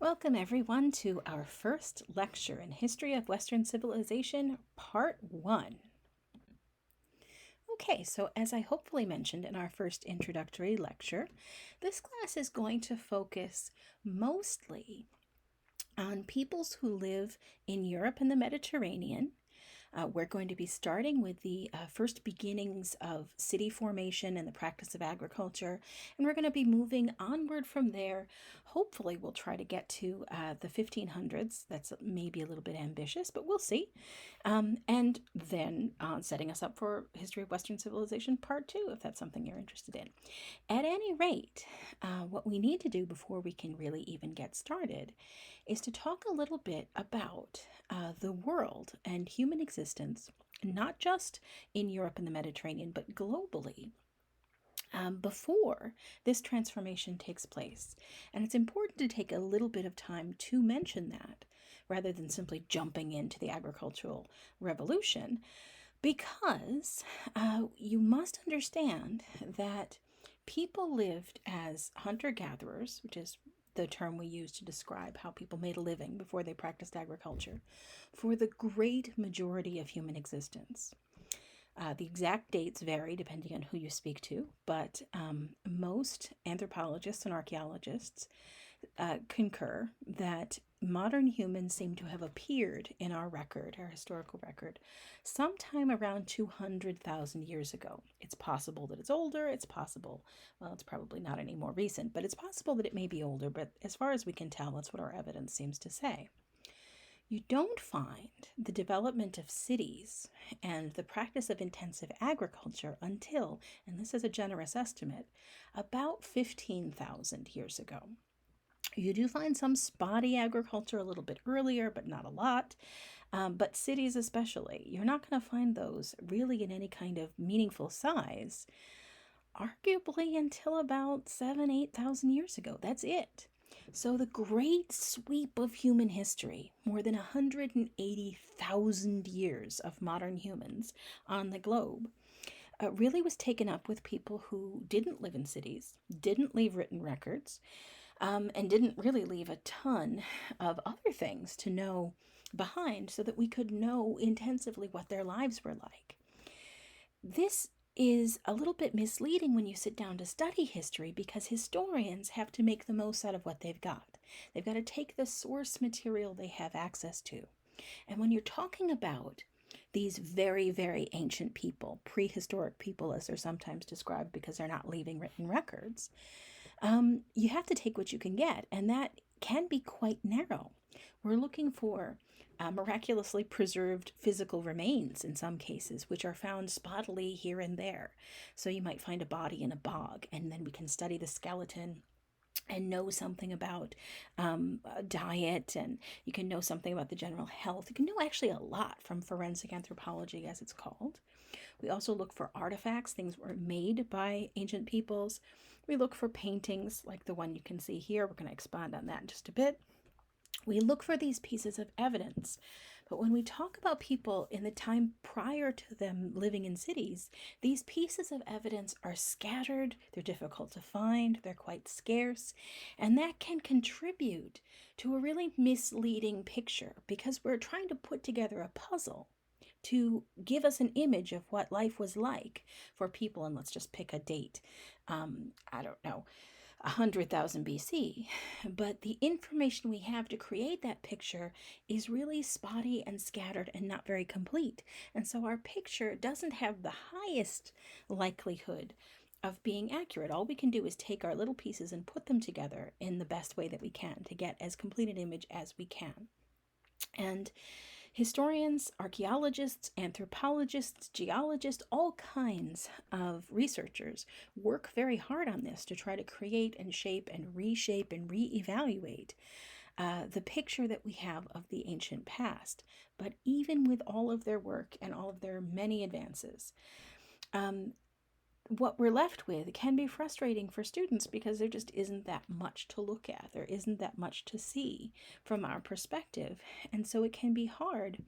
Welcome, everyone, to our first lecture in History of Western Civilization, Part 1. Okay, so as I hopefully mentioned in our first introductory lecture, this class is going to focus mostly on peoples who live in Europe and the Mediterranean. We're going to be starting with the first beginnings of city formation and the practice of agriculture, and we're going to be moving onward from there. Hopefully, we'll try to get to the 1500s. That's maybe a little bit ambitious, but we'll see. And then setting us up for History of Western Civilization Part 2, if that's something you're interested in. At any rate, what we need to do before we can really even get started is to talk a little bit about the world and human existence, not just in Europe and the Mediterranean, but globally. Before this transformation takes place. And it's important to take a little bit of time to mention that rather than simply jumping into the agricultural revolution, because you must understand that people lived as hunter-gatherers, which is the term we use to describe how people made a living before they practiced agriculture, for the great majority of human existence. The exact dates vary depending on who you speak to, but most anthropologists and archaeologists concur that modern humans seem to have appeared in our record, our historical record, sometime around 200,000 years ago. It's possible that it's older, it's possible, well, it's probably not any more recent, but it's possible that it may be older, but as far as we can tell, that's what our evidence seems to say. You don't find the development of cities and the practice of intensive agriculture until, and this is a generous estimate, about 15,000 years ago. You do find some spotty agriculture a little bit earlier, but not a lot. But cities especially, you're not going to find those really in any kind of meaningful size, arguably until about 8,000 years ago. That's it. So the great sweep of human history, more than 180,000 years of modern humans on the globe, really was taken up with people who didn't live in cities, didn't leave written records, and didn't really leave a ton of other things to know behind so that we could know intensively what their lives were like. This is a little bit misleading when you sit down to study history, because historians have to make the most out of what they've got. They've got to take the source material they have access to. And when you're talking about these very, very ancient people, prehistoric people as they're sometimes described because they're not leaving written records, you have to take what you can get, and that can be quite narrow. We're looking for miraculously preserved physical remains in some cases, which are found spottily here and there. So you might find a body in a bog, and then we can study the skeleton and know something about diet, and you can know something about the general health. You can know actually a lot from forensic anthropology, as it's called. We also look for artifacts, things were made by ancient peoples. We look for paintings like the one you can see here. We're going to expand on that in just a bit. We look for these pieces of evidence. But when we talk about people in the time prior to them living in cities, these pieces of evidence are scattered, they're difficult to find, they're quite scarce, and that can contribute to a really misleading picture, because we're trying to put together a puzzle to give us an image of what life was like for people. And let's just pick a date. I don't know, 100,000 BC. But the information we have to create that picture is really spotty and scattered and not very complete. And so our picture doesn't have the highest likelihood of being accurate. All we can do is take our little pieces and put them together in the best way that we can to get as complete an image as we can. And historians, archaeologists, anthropologists, geologists, all kinds of researchers work very hard on this to try to create and shape and reshape and reevaluate the picture that we have of the ancient past. But even with all of their work and all of their many advances, what we're left with can be frustrating for students, because there just isn't that much to look at. There isn't that much to see from our perspective. And so it can be hard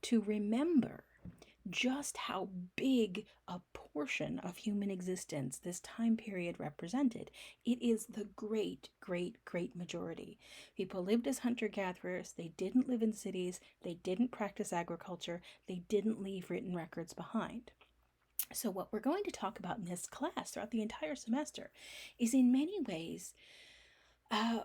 to remember just how big a portion of human existence this time period represented. It is the great, great, great majority. People lived as hunter gatherers, they didn't live in cities, they didn't practice agriculture, they didn't leave written records behind. So, what we're going to talk about in this class throughout the entire semester is in many ways uh,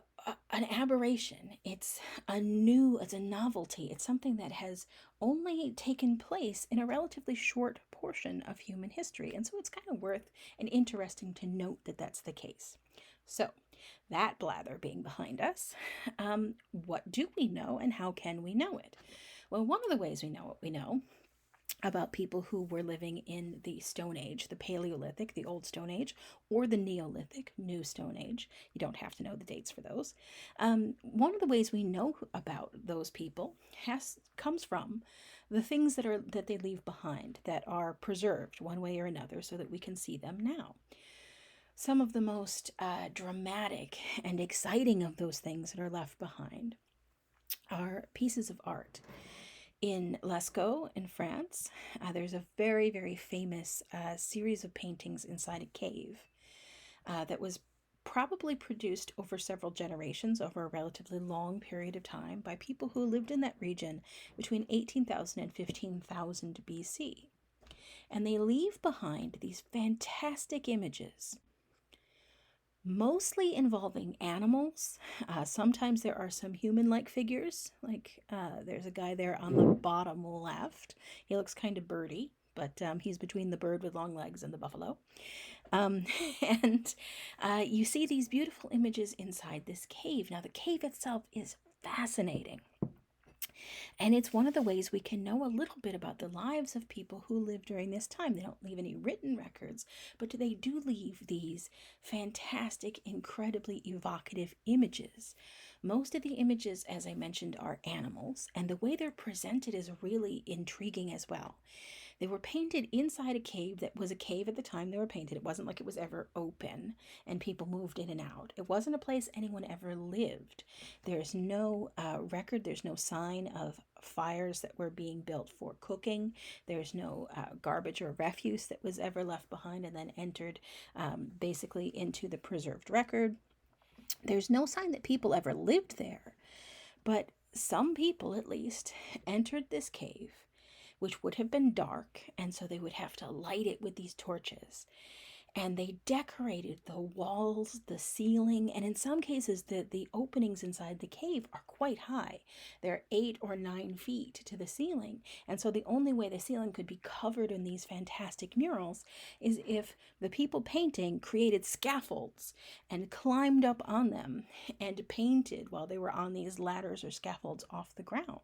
an aberration. It's it's a novelty. It's something that has only taken place in a relatively short portion of human history. And so it's kind of worth and interesting to note that that's the case. So, that blather being behind us, what do we know and how can we know it? Well, one of the ways we know what we know about people who were living in the Stone Age, the Paleolithic, the Old Stone Age, or the Neolithic, New Stone Age. You don't have to know the dates for those. One of the ways we know about those people comes from the things that they leave behind, that are preserved one way or another, so that we can see them now. Some of the most dramatic and exciting of those things that are left behind are pieces of art. In Lascaux in France, there's a very, very famous series of paintings inside a cave that was probably produced over several generations, over a relatively long period of time, by people who lived in that region between 18,000 and 15,000 BC. And they leave behind these fantastic images, mostly involving animals. Sometimes there are some human-like figures, like there's a guy there on the bottom left. He looks kind of birdy, but he's between the bird with long legs and the buffalo. And you see these beautiful images inside this cave. Now, the cave itself is fascinating. And it's one of the ways we can know a little bit about the lives of people who lived during this time. They don't leave any written records, but they do leave these fantastic, incredibly evocative images. Most of the images, as I mentioned, are animals, and the way they're presented is really intriguing as well. They were painted inside a cave that was a cave at the time they were painted. It wasn't like it was ever open and people moved in and out. It wasn't a place anyone ever lived. There's no record, there's no sign of fires that were being built for cooking. There's no garbage or refuse that was ever left behind and then entered basically into the preserved record. There's no sign that people ever lived there, but some people at least entered this cave, which would have been dark, and so they would have to light it with these torches. And they decorated the walls, the ceiling, and in some cases, the openings inside the cave are quite high. They're 8 or 9 feet to the ceiling. And so the only way the ceiling could be covered in these fantastic murals is if the people painting created scaffolds and climbed up on them and painted while they were on these ladders or scaffolds off the ground.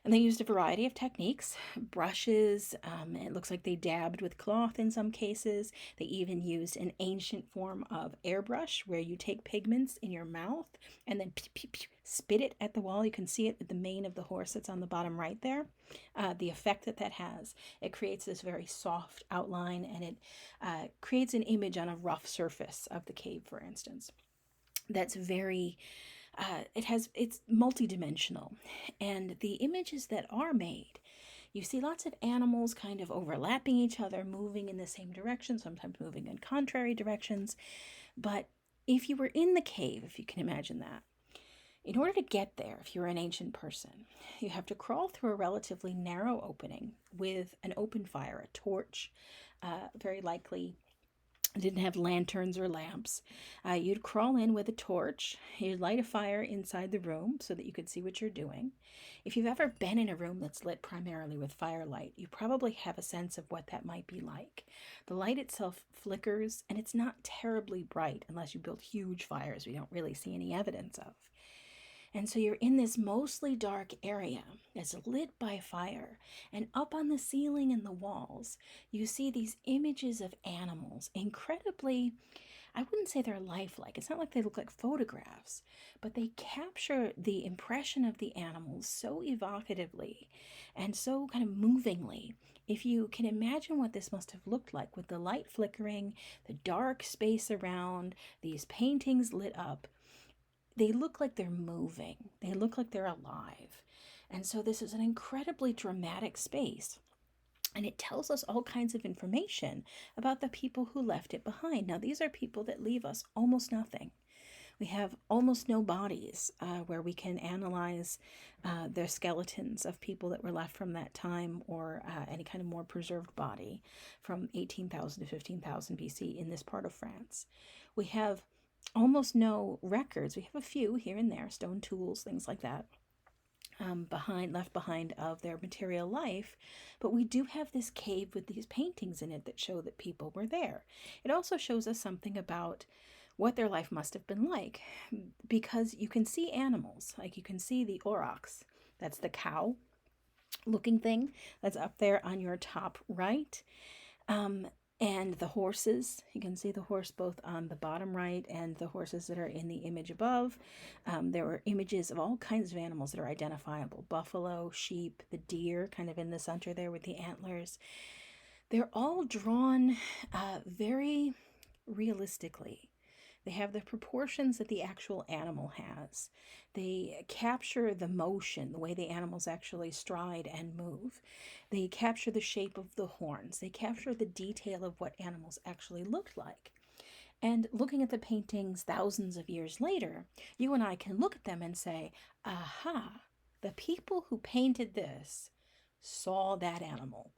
And they used a variety of techniques, brushes, it looks like they dabbed with cloth in some cases. They even used an ancient form of airbrush where you take pigments in your mouth and then spit it at the wall. You can see it with the mane of the horse that's on the bottom right there. The effect that has. It creates this very soft outline, and it creates an image on a rough surface of the cave, for instance. That's very it's multidimensional, and the images that are made, you see lots of animals kind of overlapping each other, moving in the same direction, sometimes moving in contrary directions. But if you were in the cave, if you can imagine that, in order to get there, if you're an ancient person, you have to crawl through a relatively narrow opening with an open fire, a torch, very likely didn't have lanterns or lamps. You'd crawl in with a torch. You'd light a fire inside the room so that you could see what you're doing. If you've ever been in a room that's lit primarily with firelight, you probably have a sense of what that might be like. The light itself flickers, and it's not terribly bright unless you build huge fires we don't really see any evidence of. And so you're in this mostly dark area that's lit by fire. And up on the ceiling and the walls, you see these images of animals, incredibly, I wouldn't say they're lifelike. It's not like they look like photographs, but they capture the impression of the animals so evocatively and so kind of movingly. If you can imagine what this must have looked like with the light flickering, the dark space around, these paintings lit up, they look like they're moving. They look like they're alive. And so this is an incredibly dramatic space. And it tells us all kinds of information about the people who left it behind. Now, these are people that leave us almost nothing. We have almost no bodies where we can analyze their skeletons of people that were left from that time, or any kind of more preserved body from 18,000 to 15,000 BC in this part of France. We have almost no records. We have a few here and there, stone tools, things like that, left behind of their material life, but we do have this cave with these paintings in it that show that people were there. It also shows us something about what their life must have been like, because you can see animals, like you can see the aurochs, that's the cow looking thing that's up there on your top right. And the horses, you can see the horse both on the bottom right and the horses that are in the image above. There were images of all kinds of animals that are identifiable: buffalo, sheep, the deer kind of in the center there with the antlers. They're all drawn very realistically. They have the proportions that the actual animal has. They capture the motion, the way the animals actually stride and move. They capture the shape of the horns. They capture the detail of what animals actually looked like. And looking at the paintings thousands of years later, you and I can look at them and say, aha, the people who painted this saw that animal.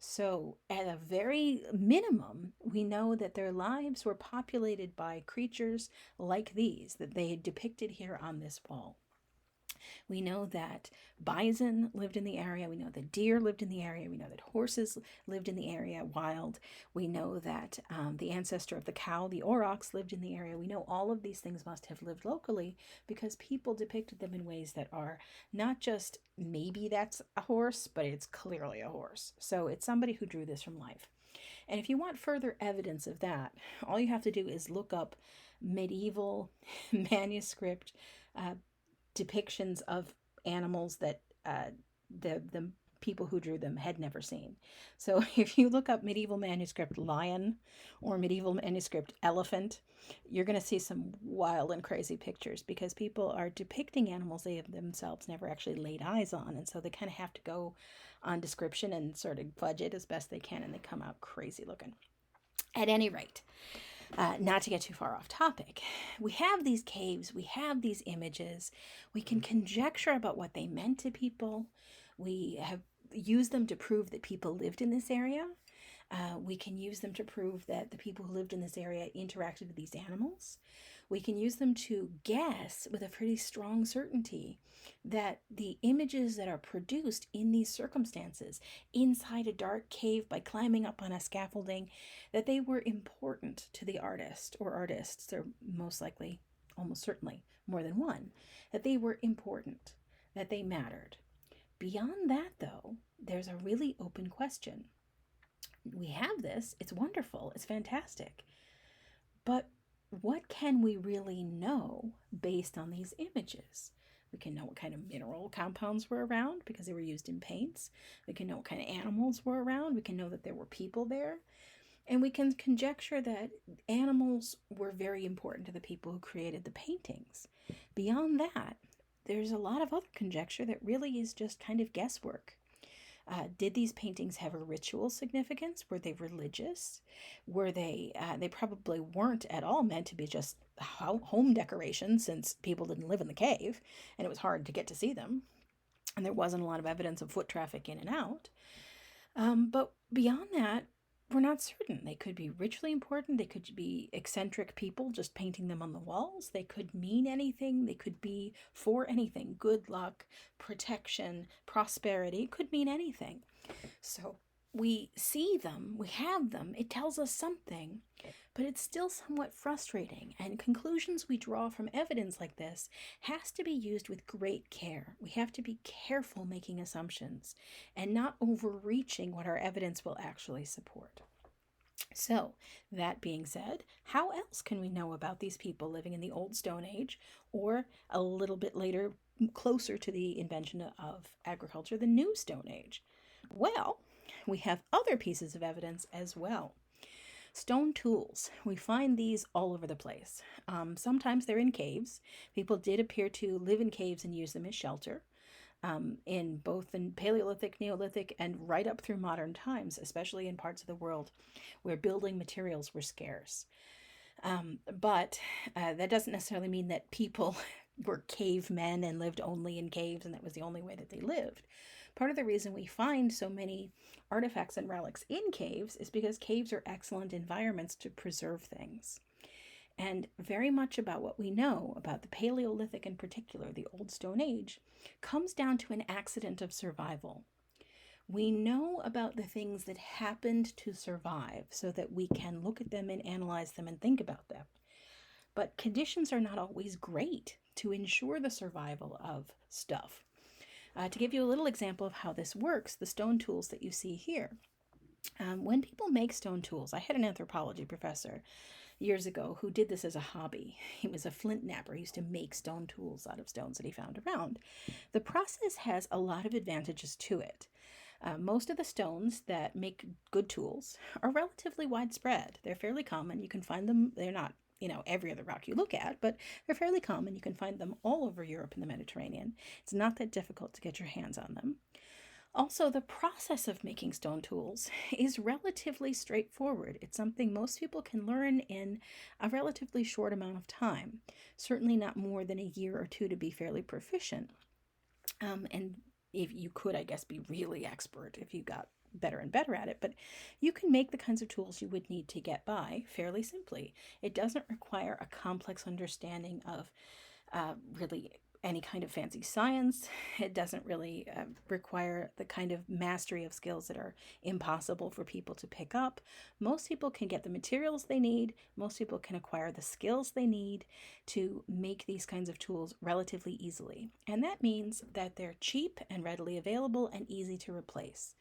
So, at a very minimum, we know that their lives were populated by creatures like these that they had depicted here on this wall. We know that bison lived in the area. We know that deer lived in the area. We know that horses lived in the area wild. We know that the ancestor of the cow, the aurochs, lived in the area. We know all of these things must have lived locally because people depicted them in ways that are not just maybe that's a horse, but it's clearly a horse. So it's somebody who drew this from life. And if you want further evidence of that, all you have to do is look up medieval manuscript depictions of animals that the people who drew them had never seen. So if you look up medieval manuscript lion or medieval manuscript elephant, you're going to see some wild and crazy pictures because people are depicting animals they have themselves never actually laid eyes on. And so they kind of have to go on description and sort of fudge it as best they can, and they come out crazy looking. At any rate, not to get too far off topic, we have these caves, we have these images, we can conjecture about what they meant to people. We have used them to prove that people lived in this area. We can use them to prove that the people who lived in this area interacted with these animals. We can use them to guess with a pretty strong certainty that the images that are produced in these circumstances, inside a dark cave by climbing up on a scaffolding, that they were important to the artist or artists. They're most likely, almost certainly, more than one, that they were important, that they mattered. Beyond that, though, there's a really open question. We have this, it's wonderful, it's fantastic, but what can we really know based on these images? We can know what kind of mineral compounds were around because they were used in paints. We can know what kind of animals were around. We can know that there were people there. And we can conjecture that animals were very important to the people who created the paintings. Beyond that, there's a lot of other conjecture that really is just kind of guesswork. Did these paintings have a ritual significance? Were they religious? Were they probably weren't at all meant to be just home decorations, since people didn't live in the cave and it was hard to get to see them. And there wasn't a lot of evidence of foot traffic in and out. But beyond that, we're not certain. They could be ritually important. They could be eccentric people just painting them on the walls. They could mean anything. They could be for anything. Good luck, protection, prosperity. It could mean anything. So we see them, we have them. It tells us something, but it's still somewhat frustrating. And conclusions we draw from evidence like this has to be used with great care. We have to be careful making assumptions and not overreaching what our evidence will actually support. So, that being said, how else can we know about these people living in the Old Stone Age, or a little bit later, closer to the invention of agriculture, the New Stone Age? Well, we have other pieces of evidence as well. Stone tools, we find these all over the place. Sometimes they're in caves. People did appear to live in caves and use them as shelter. in both the Paleolithic, Neolithic, and right up through modern times, especially in parts of the world where building materials were scarce. But that doesn't necessarily mean that people were cavemen and lived only in caves and that was the only way that they lived. Part of the reason we find so many artifacts and relics in caves is because caves are excellent environments to preserve things. And very much about what we know about the Paleolithic in particular, the Old Stone Age, comes down to an accident of survival. We know about the things that happened to survive so that we can look at them and analyze them and think about them. But conditions are not always great to ensure the survival of stuff. To give you a little example of how this works, the stone tools that you see here. When people make stone tools, I had an anthropology professor years ago who did this as a hobby. He was a flint knapper. He used to make stone tools out of stones that he found around. The process has a lot of advantages to it. Most of the stones that make good tools are relatively widespread. They're fairly common. You can find them, they're not, every other rock you look at, but they're fairly common. You can find them all over Europe and the Mediterranean. It's not that difficult to get your hands on them. Also, the process of making stone tools is relatively straightforward. It's something most people can learn in a relatively short amount of time, certainly not more than a year or two to be fairly proficient. And if you could, I guess, be really expert if you got better and better at it, but you can make the kinds of tools you would need to get by fairly simply. It doesn't require a complex understanding of really any kind of fancy science. It doesn't really require the kind of mastery of skills that are impossible for people to pick up. Most people can get the materials they need. Most people can acquire the skills they need to make these kinds of tools relatively easily. And that means that they're cheap and readily available and easy to replace.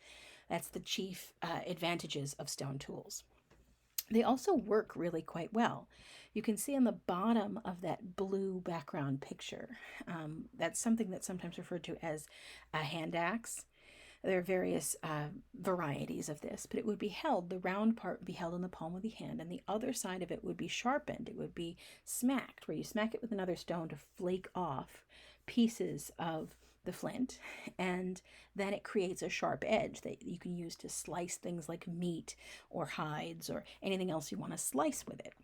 That's the chief advantages of stone tools. They also work really quite well. You can see on the bottom of that blue background picture, that's something that's sometimes referred to as a hand axe. There are various varieties of this, but it would be held, the round part would be held in the palm of the hand, and the other side of it would be sharpened. It would be smacked, where you smack it with another stone to flake off pieces of the flint, and then it creates a sharp edge that you can use to slice things like meat or hides or anything else you want to slice with it.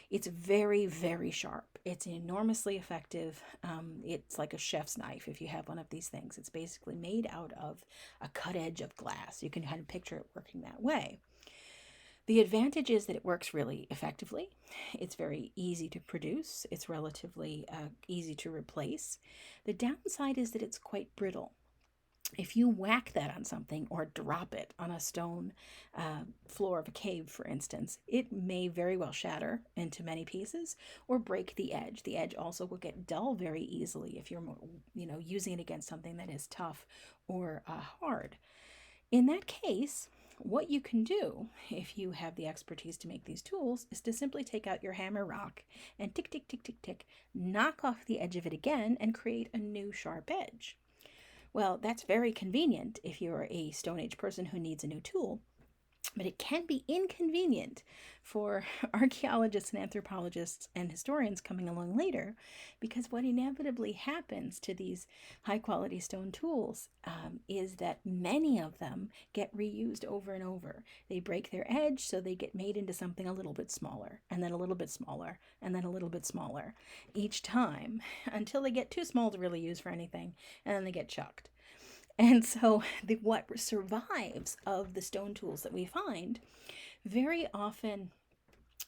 It's very, very sharp. It's enormously effective. It's like a chef's knife if you have one of these things. It's basically made out of a cut edge of glass. You can kind of picture it working that way. The advantage is that it works really effectively. It's very easy to produce. It's relatively easy to replace. The downside is that it's quite brittle. If you whack that on something or drop it on a stone floor of a cave, for instance, it may very well shatter into many pieces or break the edge. The edge also will get dull very easily if you're, using it against something that is tough or hard. In that case, what you can do, if you have the expertise to make these tools, is to simply take out your hammer rock and tick, tick, tick, tick, tick, knock off the edge of it again and create a new sharp edge. Well, that's very convenient if you're a Stone Age person who needs a new tool, but it can be inconvenient for archaeologists and anthropologists and historians coming along later, because what inevitably happens to these high-quality stone tools is that many of them get reused over and over. They break their edge, so they get made into something a little bit smaller, and then a little bit smaller, and then a little bit smaller each time, until they get too small to really use for anything, and then they get chucked. And so what survives of the stone tools that we find very often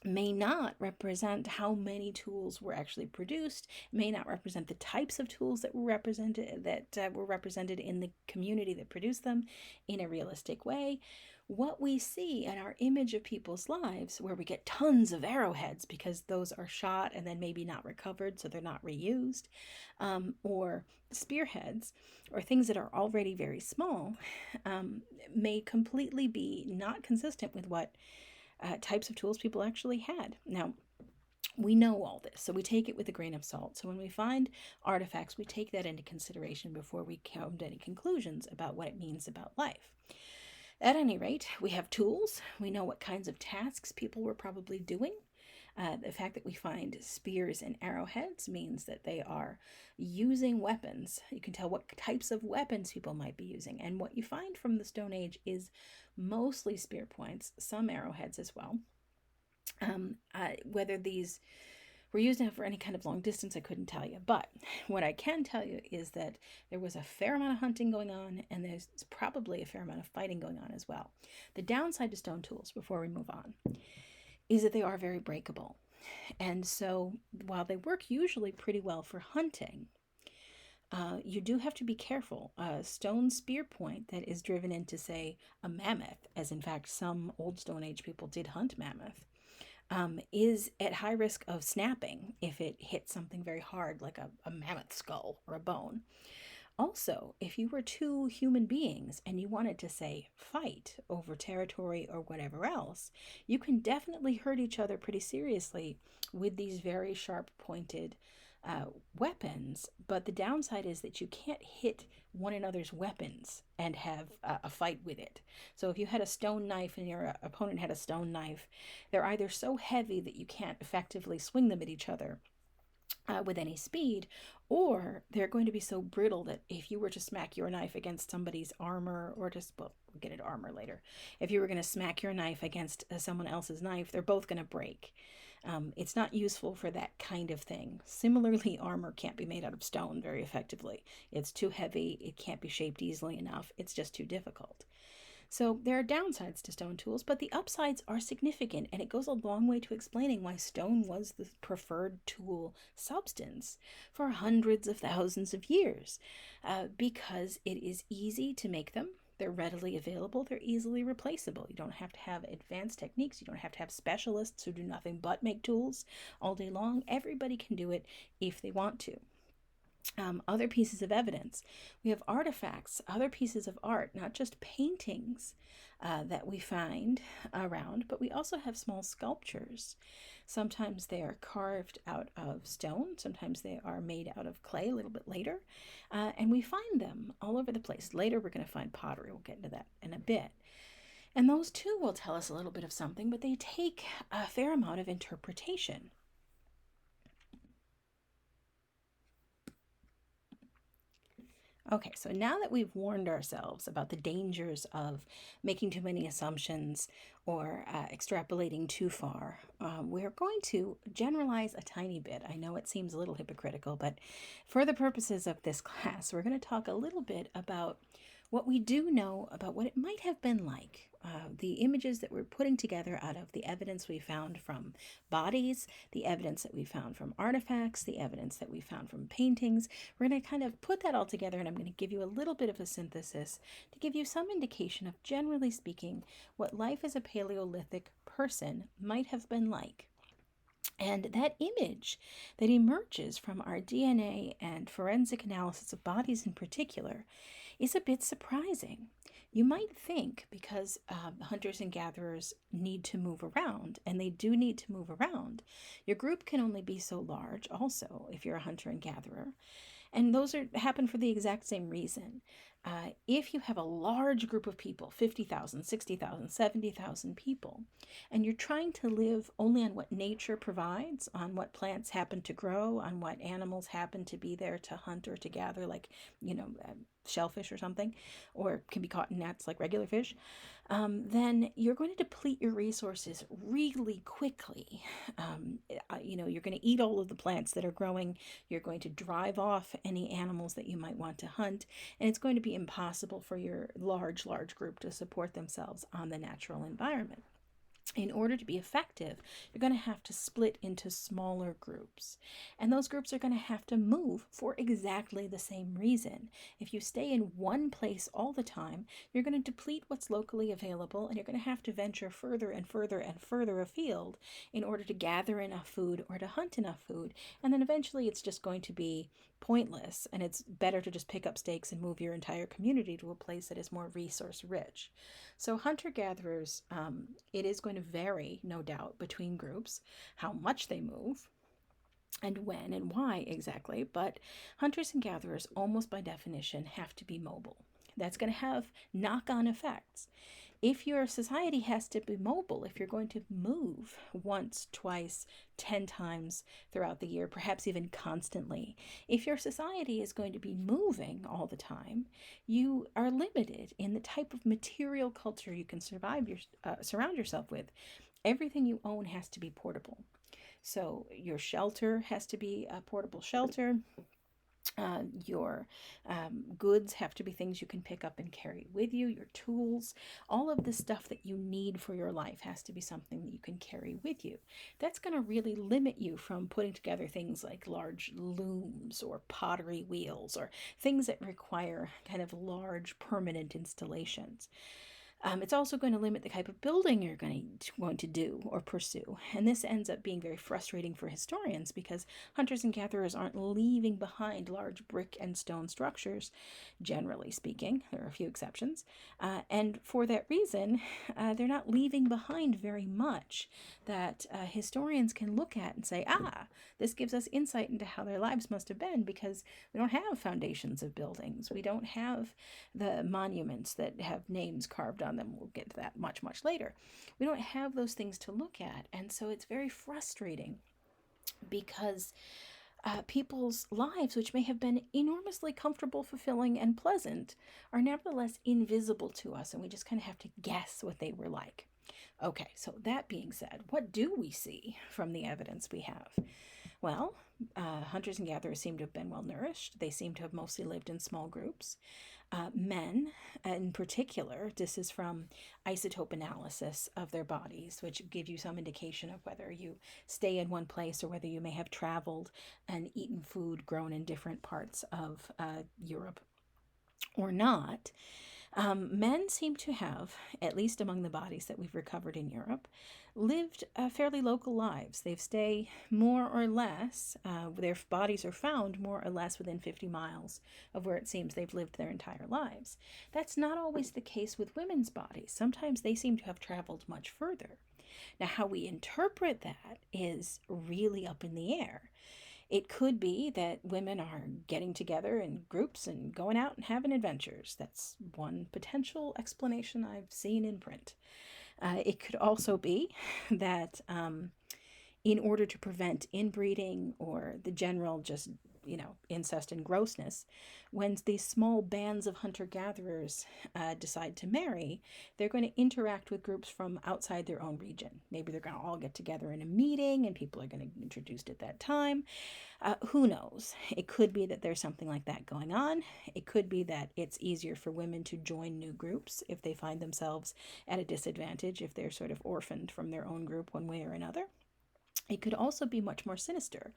may not represent how many tools were actually produced, may not represent the types of tools that were represented in the community that produced them in a realistic way. What we see in our image of people's lives, where we get tons of arrowheads because those are shot and then maybe not recovered, so they're not reused, or spearheads, or things that are already very small, may completely be not consistent with what types of tools people actually had. Now, we know all this, so we take it with a grain of salt. So when we find artifacts, we take that into consideration before we come to any conclusions about what it means about life. At any rate, we have tools. We know what kinds of tasks people were probably doing. The fact that we find spears and arrowheads means that they are using weapons. You can tell what types of weapons people might be using. And what you find from the Stone Age is mostly spear points, some arrowheads as well. Whether these were used for any kind of long distance, I couldn't tell you. But what I can tell you is that there was a fair amount of hunting going on, and there's probably a fair amount of fighting going on as well. The downside to stone tools, before we move on, is that they are very breakable. And so while they work usually pretty well for hunting, you do have to be careful. A stone spear point that is driven into, say, a mammoth, as in fact some old Stone Age people did hunt mammoth, is at high risk of snapping if it hits something very hard, like a mammoth skull or a bone. Also, if you were two human beings and you wanted to, say, fight over territory or whatever else, you can definitely hurt each other pretty seriously with these very sharp pointed weapons. But the downside is that you can't hit one another's weapons and have a fight with it. So if you had a stone knife and your opponent had a stone knife, they're either so heavy that you can't effectively swing them at each other with any speed, or they're going to be so brittle that if you were to smack your knife against somebody's armor, or just, well, we'll get into armor later. If you were going to smack your knife against someone else's knife, they're both going to break. It's not useful for that kind of thing. Similarly, armor can't be made out of stone very effectively. It's too heavy. It can't be shaped easily enough. It's just too difficult. So there are downsides to stone tools, but the upsides are significant, and it goes a long way to explaining why stone was the preferred tool substance for hundreds of thousands of years, because it is easy to make them. They're readily available. They're easily replaceable. You don't have to have advanced techniques. You don't have to have specialists who do nothing but make tools all day long. Everybody can do it if they want to. Other pieces of evidence. We have artifacts, other pieces of art, not just paintings that we find around, but we also have small sculptures. Sometimes they are carved out of stone, sometimes they are made out of clay a little bit later, and we find them all over the place. Later we're going to find pottery. We'll get into that in a bit. And those too will tell us a little bit of something, but they take a fair amount of interpretation. Okay, so now that we've warned ourselves about the dangers of making too many assumptions or extrapolating too far, we're going to generalize a tiny bit. I know it seems a little hypocritical, but for the purposes of this class, we're going to talk a little bit about what we do know about what it might have been like. The images that we're putting together out of the evidence we found from bodies, the evidence that we found from artifacts, the evidence that we found from paintings. We're going to kind of put that all together, and I'm going to give you a little bit of a synthesis to give you some indication of, generally speaking, what life as a Paleolithic person might have been like. And that image that emerges from our DNA and forensic analysis of bodies in particular is a bit surprising. You might think, because hunters and gatherers need to move around, and they do need to move around, your group can only be so large also if you're a hunter and gatherer. And those happen for the exact same reason. If you have a large group of people, 50,000, 60,000, 70,000 people, and you're trying to live only on what nature provides, on what plants happen to grow, on what animals happen to be there to hunt or to gather, like, shellfish or something, or can be caught in nets like regular fish, then you're going to deplete your resources really quickly. You're going to eat all of the plants that are growing. You're going to drive off any animals that you might want to hunt, and it's going to be impossible for your large group to support themselves on the natural environment. In order to be effective, you're going to have to split into smaller groups. And those groups are going to have to move for exactly the same reason. If you stay in one place all the time, you're going to deplete what's locally available, and you're going to have to venture further and further and further afield in order to gather enough food or to hunt enough food. And then eventually it's just going to be pointless, and it's better to just pick up stakes and move your entire community to a place that is more resource rich. So hunter-gatherers, it is going to vary, no doubt, between groups, how much they move, and when and why exactly, but hunters and gatherers, almost by definition, have to be mobile. That's going to have knock-on effects. If your society has to be mobile, if you're going to move once, twice, 10 times throughout the year, perhaps even constantly, if your society is going to be moving all the time, you are limited in the type of material culture you can surround yourself with. Everything you own has to be portable. So your shelter has to be a portable shelter. Your goods have to be things you can pick up and carry with you. Your tools, all of the stuff that you need for your life has to be something that you can carry with you. That's going to really limit you from putting together things like large looms or pottery wheels or things that require kind of large permanent installations. It's also going to limit the type of building you're going to do or pursue. And this ends up being very frustrating for historians because hunters and gatherers aren't leaving behind large brick and stone structures, generally speaking. There are a few exceptions. And for that reason, they're not leaving behind very much that historians can look at and say, this gives us insight into how their lives must have been, because we don't have foundations of buildings. We don't have the monuments that have names carved on them. We'll get to that much, much later. We don't have those things to look at. And so it's very frustrating because people's lives, which may have been enormously comfortable, fulfilling, and pleasant, are nevertheless invisible to us. And we just kind of have to guess what they were like. Okay, so that being said, what do we see from the evidence we have? Well, hunters and gatherers seem to have been well nourished. They seem to have mostly lived in small groups. Men, in particular, this is from isotope analysis of their bodies, which give you some indication of whether you stay in one place or whether you may have traveled and eaten food grown in different parts of Europe or not. Men seem to have, at least among the bodies that we've recovered in Europe, lived fairly local lives. They stay more or less, their bodies are found more or less within 50 miles of where it seems they've lived their entire lives. That's not always the case with women's bodies. Sometimes they seem to have traveled much further. Now, how we interpret that is really up in the air. It could be that women are getting together in groups and going out and having adventures. That's one potential explanation I've seen in print. It could also be that in order to prevent inbreeding or the general just, incest and grossness, when these small bands of hunter-gatherers decide to marry, they're going to interact with groups from outside their own region. Maybe they're going to all get together in a meeting and people are going to be introduced at that time. Who knows? It could be that there's something like that going on. It could be that it's easier for women to join new groups if they find themselves at a disadvantage, if they're sort of orphaned from their own group one way or another. It could also be much more sinister.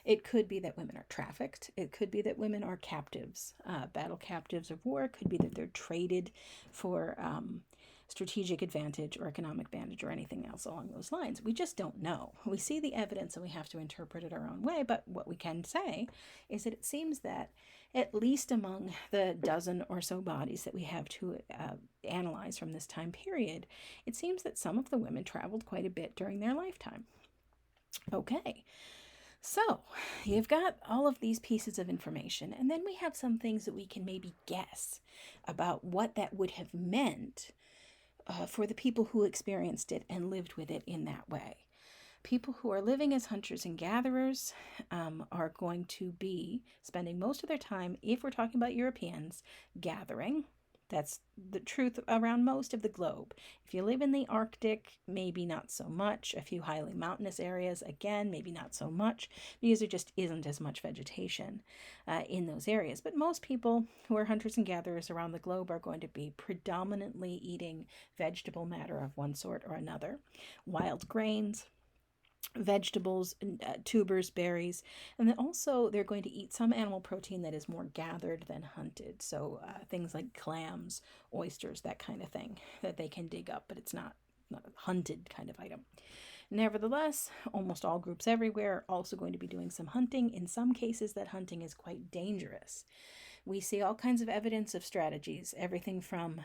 It could be that women are trafficked. It could be that women are captives, battle captives of war. It could be that they're traded for strategic advantage or economic advantage or anything else along those lines. We just don't know. We see the evidence and we have to interpret it our own way, but what we can say is that it seems that at least among the dozen or so bodies that we have to analyze from this time period, it seems that some of the women traveled quite a bit during their lifetime. Okay, so you've got all of these pieces of information, and then we have some things that we can maybe guess about what that would have meant for the people who experienced it and lived with it in that way. People who are living as hunters and gatherers are going to be spending most of their time, if we're talking about Europeans, gathering. That's the truth around most of the globe. If you live in the Arctic, maybe not so much. A few highly mountainous areas, again, maybe not so much, because there just isn't as much vegetation in those areas. But most people who are hunters and gatherers around the globe are going to be predominantly eating vegetable matter of one sort or another, wild grains, vegetables, tubers, berries, and then also they're going to eat some animal protein that is more gathered than hunted. So things like clams, oysters, that kind of thing that they can dig up, but it's not a hunted kind of item. Nevertheless, almost all groups everywhere are also going to be doing some hunting. In some cases, that hunting is quite dangerous. We see all kinds of evidence of strategies, everything from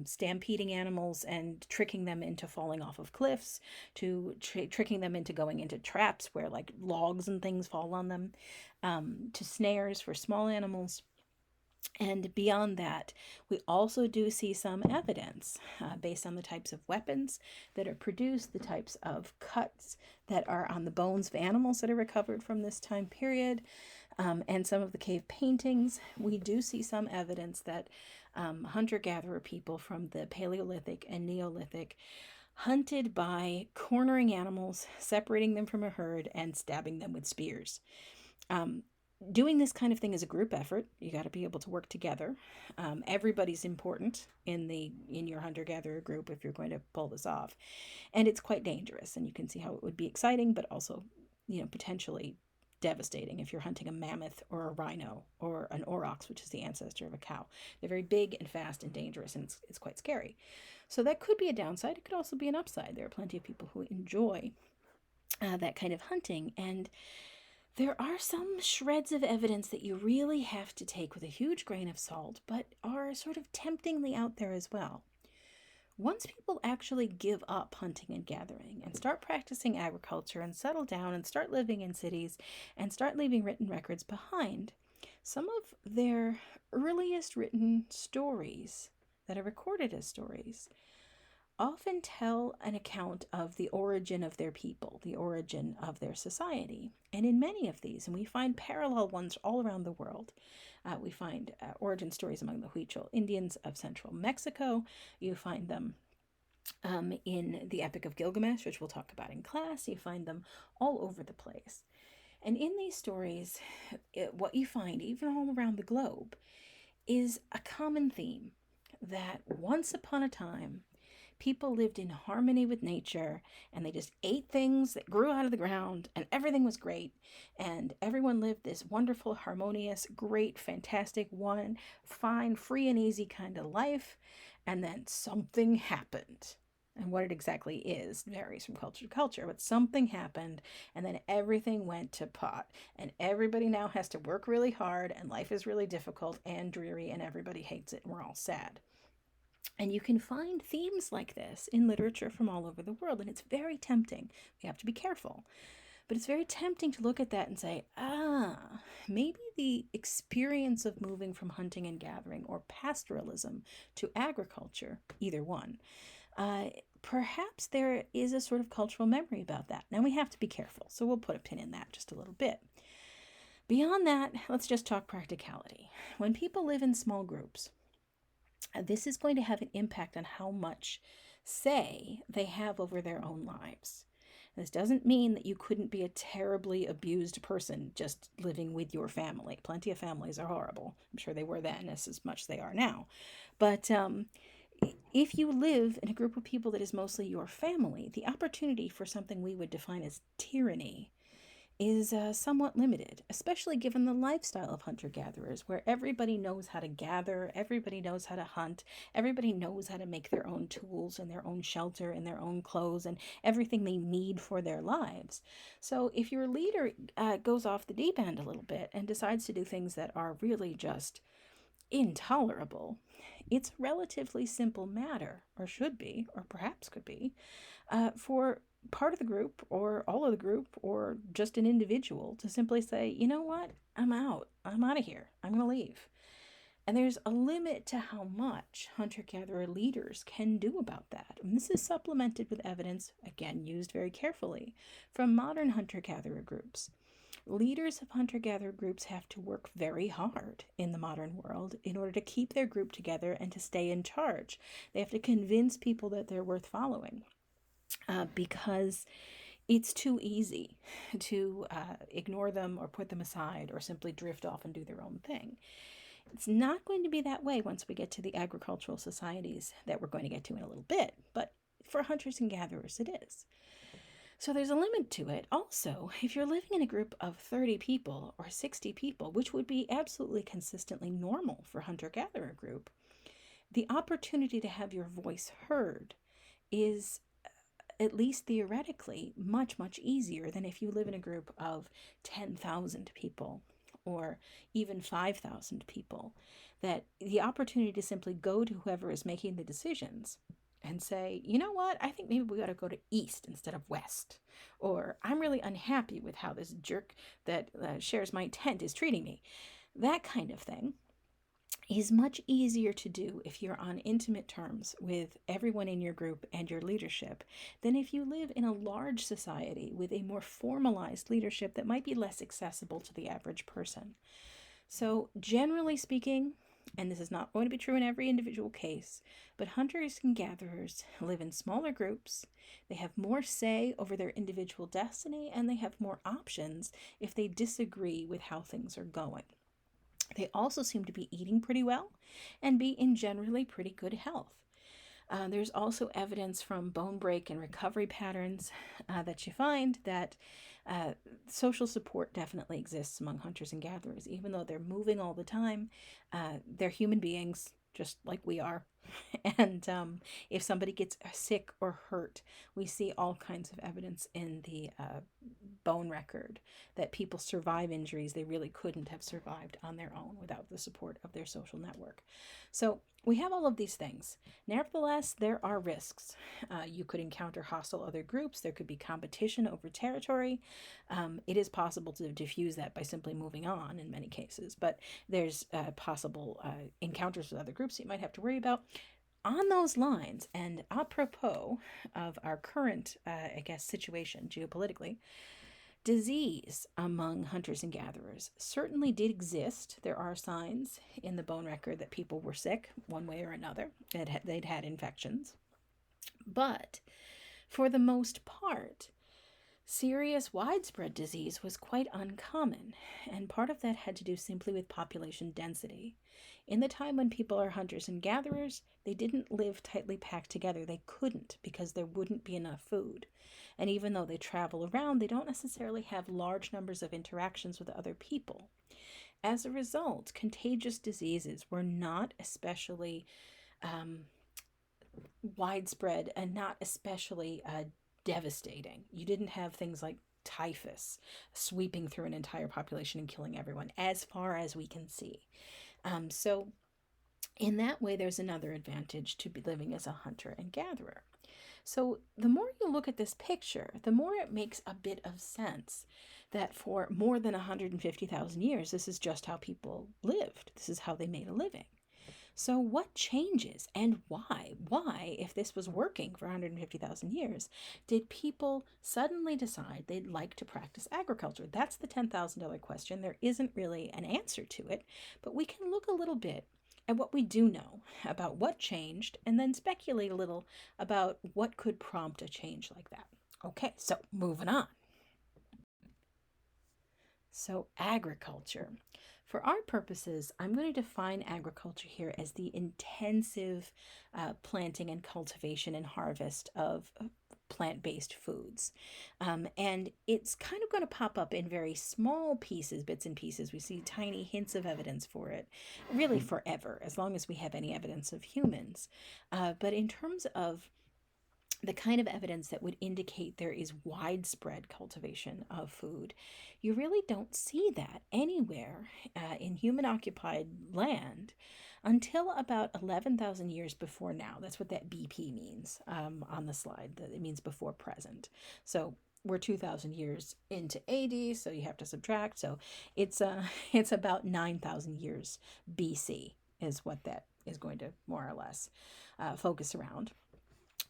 stampeding animals and tricking them into falling off of cliffs to tricking them into going into traps where like logs and things fall on them, to snares for small animals. And beyond that, we also do see some evidence based on the types of weapons that are produced, the types of cuts that are on the bones of animals that are recovered from this time period, and some of the cave paintings. We do see some evidence that hunter-gatherer people from the Paleolithic and Neolithic hunted by cornering animals, separating them from a herd, and stabbing them with spears. Um, Doing this kind of thing is a group effort. You got to be able to work together. Everybody's important in your hunter gatherer group if you're going to pull this off, and it's quite dangerous. And you can see how it would be exciting, but also, potentially devastating if you're hunting a mammoth or a rhino or an aurochs, which is the ancestor of a cow. They're very big and fast and dangerous, and it's quite scary. So that could be a downside. It could also be an upside. There are plenty of people who enjoy that kind of hunting, and there are some shreds of evidence that you really have to take with a huge grain of salt, but are sort of temptingly out there as well. Once people actually give up hunting and gathering and start practicing agriculture and settle down and start living in cities and start leaving written records behind, some of their earliest written stories that are recorded as stories often tell an account of the origin of their people, the origin of their society. And in many of these, and we find parallel ones all around the world, we find origin stories among the Huichol Indians of central Mexico. You find them in the Epic of Gilgamesh, which we'll talk about in class. You find them all over the place. And in these stories, what you find, even all around the globe, is a common theme that once upon a time, people lived in harmony with nature, and they just ate things that grew out of the ground, and everything was great, and everyone lived this wonderful, harmonious, great, fantastic, one fine, free and easy kind of life. And then something happened, and what it exactly is varies from culture to culture, but something happened, and then everything went to pot, and everybody now has to work really hard, and life is really difficult and dreary, and everybody hates it, and we're all sad. And you can find themes like this in literature from all over the world, and it's very tempting. We have to be careful. But it's very tempting to look at that and say, maybe the experience of moving from hunting and gathering or pastoralism to agriculture, either one, perhaps there is a sort of cultural memory about that. Now we have to be careful, so we'll put a pin in that just a little bit. Beyond that, let's just talk practicality. When people live in small groups, this is going to have an impact on how much say they have over their own lives. This doesn't mean that you couldn't be a terribly abused person just living with your family. Plenty of families are horrible. I'm sure they were then as much as they are now. But if you live in a group of people that is mostly your family, the opportunity for something we would define as tyranny is somewhat limited, especially given the lifestyle of hunter-gatherers, where everybody knows how to gather, everybody knows how to hunt, everybody knows how to make their own tools and their own shelter and their own clothes and everything they need for their lives. So if your leader goes off the deep end a little bit and decides to do things that are really just intolerable, it's a relatively simple matter, or should be, or perhaps could be, for part of the group or all of the group or just an individual to simply say, you know what, I'm out of here, I'm going to leave. And there's a limit to how much hunter-gatherer leaders can do about that. And this is supplemented with evidence, again used very carefully, from modern hunter-gatherer groups. Leaders of hunter-gatherer groups have to work very hard in the modern world in order to keep their group together and to stay in charge. They have to convince people that they're worth following. Because it's too easy to ignore them or put them aside or simply drift off and do their own thing. It's not going to be that way once we get to the agricultural societies that we're going to get to in a little bit, but for hunters and gatherers it is. So there's a limit to it. Also, if you're living in a group of 30 people or 60 people, which would be absolutely consistently normal for hunter-gatherer group, the opportunity to have your voice heard is, at least theoretically, much, much easier than if you live in a group of 10,000 people or even 5,000 people. That the opportunity to simply go to whoever is making the decisions and say, you know what, I think maybe we ought to go to east instead of west. Or I'm really unhappy with how this jerk that shares my tent is treating me. That kind of thing is much easier to do if you're on intimate terms with everyone in your group and your leadership than if you live in a large society with a more formalized leadership that might be less accessible to the average person. So, generally speaking, and this is not going to be true in every individual case, but hunters and gatherers live in smaller groups. They have more say over their individual destiny, and they have more options if they disagree with how things are going. They also seem to be eating pretty well and be in generally pretty good health. There's also evidence from bone break and recovery patterns that you find that uh, social support definitely exists among hunters and gatherers. Even though they're moving all the time, they're human beings just like we are. And if somebody gets sick or hurt, we see all kinds of evidence in the bone record that people survive injuries they really couldn't have survived on their own without the support of their social network. So we have all of these things. Nevertheless, there are risks. You could encounter hostile other groups. There could be competition over territory. It is possible to diffuse that by simply moving on in many cases, but there's possible encounters with other groups you might have to worry about. On those lines, and apropos of our current, situation geopolitically, disease among hunters and gatherers certainly did exist. There are signs in the bone record that people were sick one way or another, they'd had infections. But for the most part, serious widespread disease was quite uncommon, and part of that had to do simply with population density. In the time when people are hunters and gatherers, they didn't live tightly packed together. They couldn't because there wouldn't be enough food. And even though they travel around, they don't necessarily have large numbers of interactions with other people. As a result, contagious diseases were not especially um, widespread and not especially devastating. You didn't have things like typhus sweeping through an entire population and killing everyone, as far as we can see. So, in that way, there's another advantage to be living as a hunter and gatherer. So, the more you look at this picture, the more it makes a bit of sense that for more than 150,000 years, this is just how people lived. This is how they made a living. So, what changes and why? Why, if this was working for 150,000 years, did people suddenly decide they'd like to practice agriculture? That's the $10,000 question. There isn't really an answer to it, but we can look a little bit at what we do know about what changed and then speculate a little about what could prompt a change like that. Okay, so moving on. So, agriculture. For our purposes, I'm going to define agriculture here as the intensive planting and cultivation and harvest of plant based foods. And it's kind of going to pop up in very small pieces, bits and pieces. We see tiny hints of evidence for it, really forever, as long as we have any evidence of humans. But in terms of the kind of evidence that would indicate there is widespread cultivation of food, you really don't see that anywhere in human occupied land until about 11,000 years before now. That's what that BP means on the slide. That it means before present. So we're 2,000 years into AD, so you have to subtract. So it's it's about 9,000 years BC is what that is going to more or less focus around.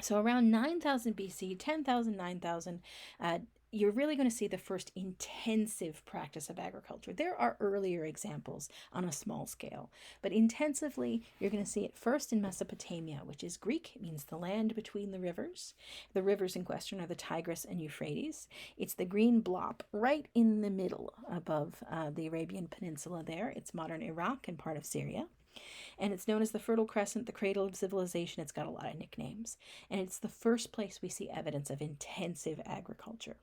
So around 9,000 BC, 10,000, 9,000, you're really going to see the first intensive practice of agriculture. There are earlier examples on a small scale, but intensively, you're going to see it first in Mesopotamia, which is Greek. It means the land between the rivers. The rivers in question are the Tigris and Euphrates. It's the green blop right in the middle above the Arabian Peninsula there. It's modern Iraq and part of Syria. And it's known as the Fertile Crescent, the cradle of civilization. It's got a lot of nicknames. And it's the first place we see evidence of intensive agriculture.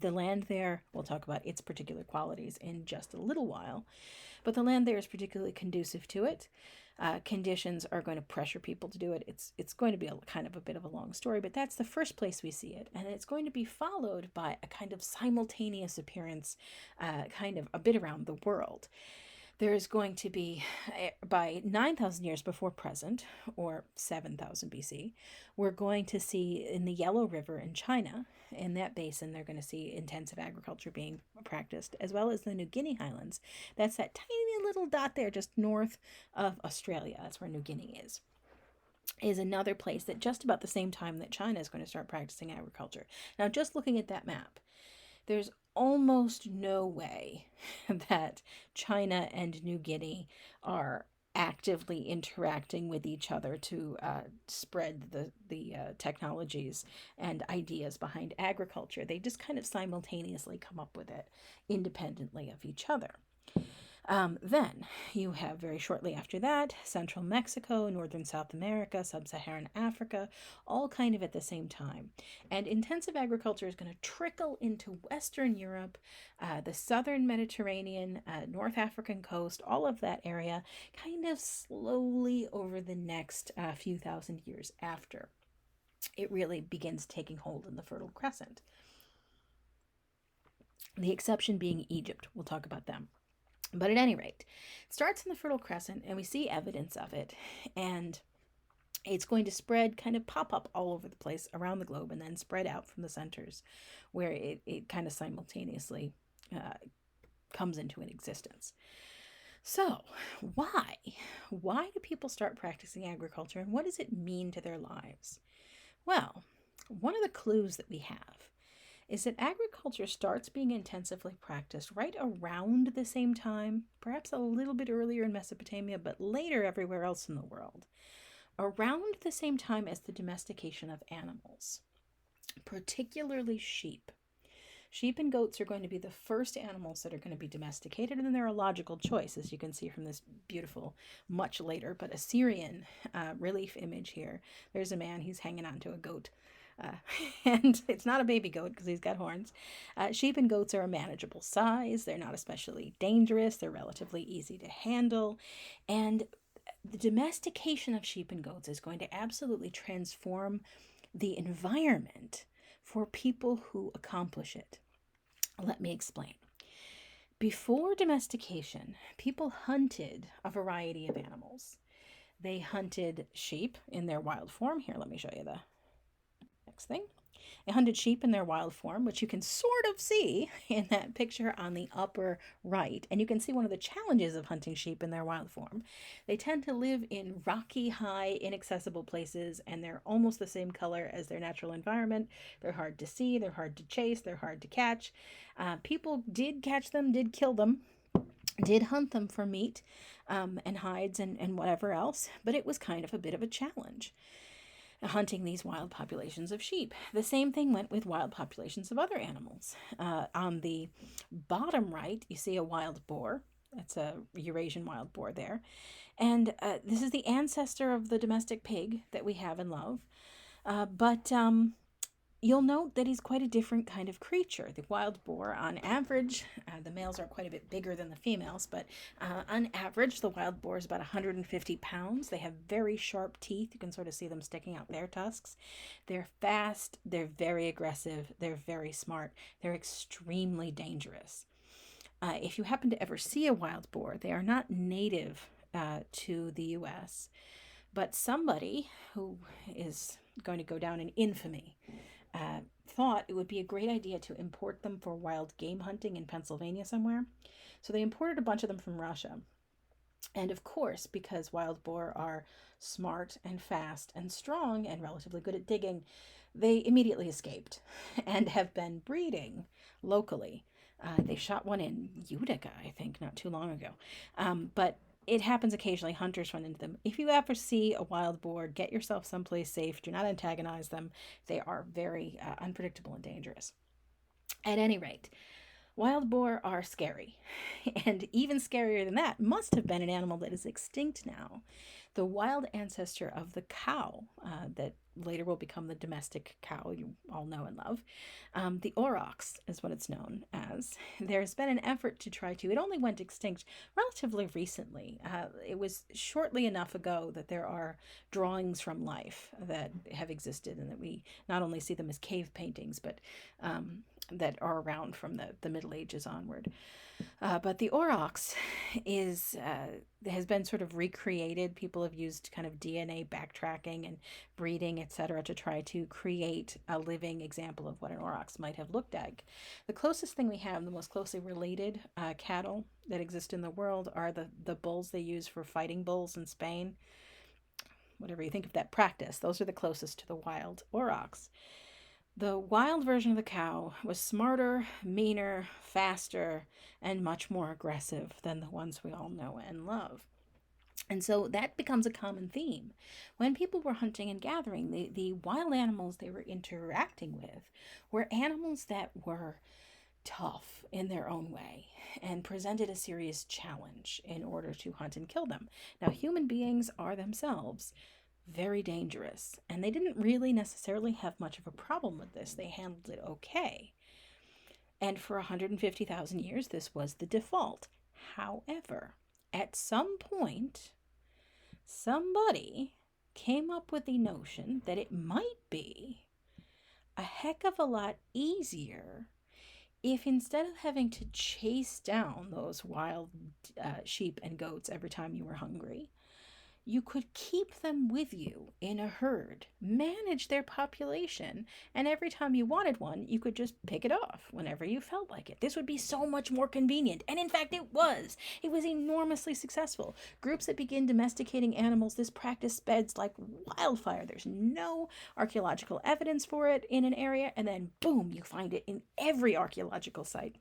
The land there, we'll talk about its particular qualities in just a little while, but the land there is particularly conducive to it. Conditions are going to pressure people to do it. It's going to be a kind of a bit of a long story, but that's the first place we see it. And it's going to be followed by a kind of simultaneous appearance, kind of a bit around the world. There's going to be, by 9,000 years before present, or 7,000 BC, we're going to see in the Yellow River in China, in that basin, they're going to see intensive agriculture being practiced, as well as the New Guinea Highlands. That's that tiny little dot there just north of Australia. That's where New Guinea is another place that just about the same time that China is going to start practicing agriculture. Now, just looking at that map, there's almost no way that China and New Guinea are actively interacting with each other to spread the technologies and ideas behind agriculture. They just kind of simultaneously come up with it independently of each other. Then you have very shortly after that central Mexico, northern South America, sub-Saharan Africa, all kind of at the same time. And intensive agriculture is going to trickle into Western Europe, the southern Mediterranean, North African coast, all of that area, kind of slowly over the next few thousand years after it really begins taking hold in the Fertile Crescent. The exception being Egypt. We'll talk about them. But at any rate, it starts in the Fertile Crescent, and we see evidence of it, and it's going to spread, kind of pop up all over the place around the globe, and then spread out from the centers where it kind of simultaneously comes into an existence. So, why? Why do people start practicing agriculture, and what does it mean to their lives? Well, one of the clues that we have is that agriculture starts being intensively practiced right around the same time, perhaps a little bit earlier in Mesopotamia, but later everywhere else in the world, around the same time as the domestication of animals, particularly sheep. Sheep and goats are going to be the first animals that are going to be domesticated, and they're a logical choice, as you can see from this beautiful, much later, but Assyrian relief image here. There's a man, he's hanging on to a goat. And it's not a baby goat because he's got horns. Sheep and goats are a manageable size. They're not especially dangerous. They're relatively easy to handle. And the domestication of sheep and goats is going to absolutely transform the environment for people who accomplish it. Let me explain. Before domestication, people hunted a variety of animals. They hunted sheep in their wild form. Here, let me show you the next thing. They hunted sheep in their wild form, which you can sort of see in that picture on the upper right. And you can see one of the challenges of hunting sheep in their wild form. They tend to live in rocky, high, inaccessible places, and they're almost the same color as their natural environment. They're hard to see, they're hard to chase, they're hard to catch. People did catch them, did kill them, did hunt them for meat and hides and whatever else, but it was kind of a bit of a challenge hunting these wild populations of sheep. The same thing went with wild populations of other animals. On the bottom right, you see a wild boar. That's a Eurasian wild boar there. And this is the ancestor of the domestic pig that we have and love. But you'll note that he's quite a different kind of creature. The wild boar, on average, the males are quite a bit bigger than the females, but on average, the wild boar is about 150 pounds. They have very sharp teeth. You can sort of see them sticking out their tusks. They're fast. They're very aggressive. They're very smart. They're extremely dangerous. If you happen to ever see a wild boar, they are not native to the U.S., but somebody who is going to go down in infamy thought it would be a great idea to import them for wild game hunting in Pennsylvania somewhere. So they imported a bunch of them from Russia. And of course, because wild boar are smart and fast and strong and relatively good at digging, they immediately escaped and have been breeding locally. They shot one in Utica, I think, not too long ago. But it happens occasionally. Hunters run into them. If you ever see a wild boar, get yourself someplace safe. Do not antagonize them. They are very unpredictable and dangerous. At any rate, wild boar are scary. And even scarier than that must have been an animal that is extinct now. The wild ancestor of the cow that later will become the domestic cow you all know and love. The aurochs is what it's known as. There's been an effort to try to, it only went extinct relatively recently. It was shortly enough ago that there are drawings from life that have existed and that we not only see them as cave paintings, but that are around from the Middle Ages onward. But the aurochs is has been sort of recreated. People have used kind of DNA backtracking and breeding, etc., to try to create a living example of what an aurochs might have looked like. The closest thing we have, the most closely related cattle that exist in the world, are the bulls they use for fighting bulls in Spain. Whatever you think of that practice, those are the closest to the wild aurochs. The wild version of the cow was smarter, meaner, faster, and much more aggressive than the ones we all know and love. And so that becomes a common theme. When people were hunting and gathering, the wild animals they were interacting with were animals that were tough in their own way and presented a serious challenge in order to hunt and kill them. Now, human beings are themselves very dangerous, and they didn't really necessarily have much of a problem with this. They handled it okay. And for 150,000 years, this was the default. However, at some point, somebody came up with the notion that it might be a heck of a lot easier if instead of having to chase down those wild sheep and goats every time you were hungry, you could keep them with you in a herd, manage their population, and every time you wanted one, you could just pick it off whenever you felt like it. This would be so much more convenient, and in fact, it was. It was enormously successful. Groups that begin domesticating animals, this practice spreads like wildfire. There's no archaeological evidence for it in an area, and then boom, you find it in every archaeological site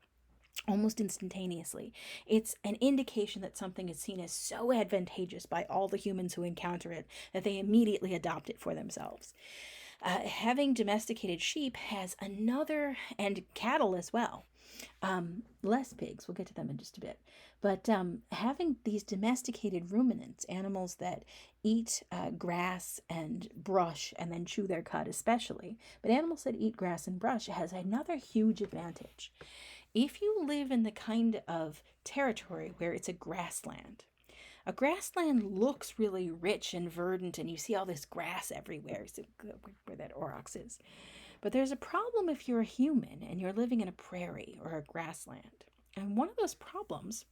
almost instantaneously. It's an indication that something is seen as so advantageous by all the humans who encounter it that they immediately adopt it for themselves. Having domesticated sheep has another, and cattle as well, less pigs, we'll get to them in just a bit, but having these domesticated ruminants, animals that eat grass and brush and then chew their cud especially, but animals that eat grass and brush has another huge advantage. If you live in the kind of territory where it's a grassland looks really rich and verdant, and you see all this grass everywhere, so where that aurochs is. But there's a problem if you're a human and you're living in a prairie or a grassland. And one of those problems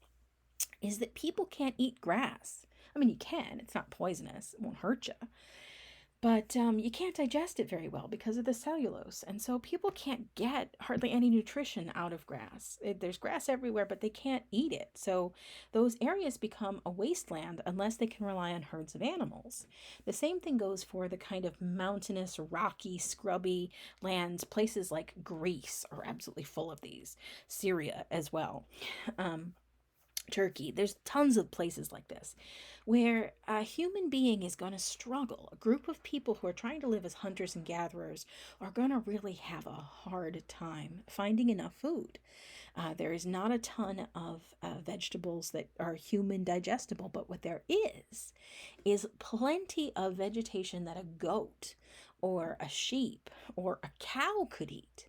is that people can't eat grass. I mean, you can, it's not poisonous, it won't hurt you. But you can't digest it very well because of the cellulose. And so people can't get hardly any nutrition out of grass. There's grass everywhere, but they can't eat it. So those areas become a wasteland unless they can rely on herds of animals. The same thing goes for the kind of mountainous, rocky, scrubby lands. Places like Greece are absolutely full of these. Syria as well. Turkey. There's tons of places like this where a human being is going to struggle. A group of people who are trying to live as hunters and gatherers are going to really have a hard time finding enough food. There is not a ton of vegetables that are human digestible, but what there is plenty of vegetation that a goat or a sheep or a cow could eat.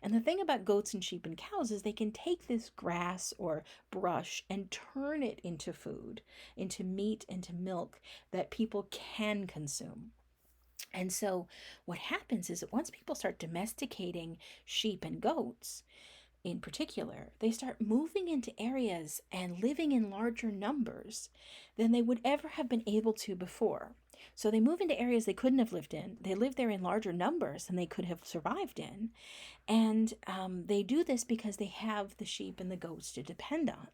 And the thing about goats and sheep and cows is they can take this grass or brush and turn it into food, into meat, into milk that people can consume. And so what happens is that once people start domesticating sheep and goats, in particular, they start moving into areas and living in larger numbers than they would ever have been able to before. So they move into areas they couldn't have lived in. They live there in larger numbers than they could have survived in. And they do this because they have the sheep and the goats to depend on.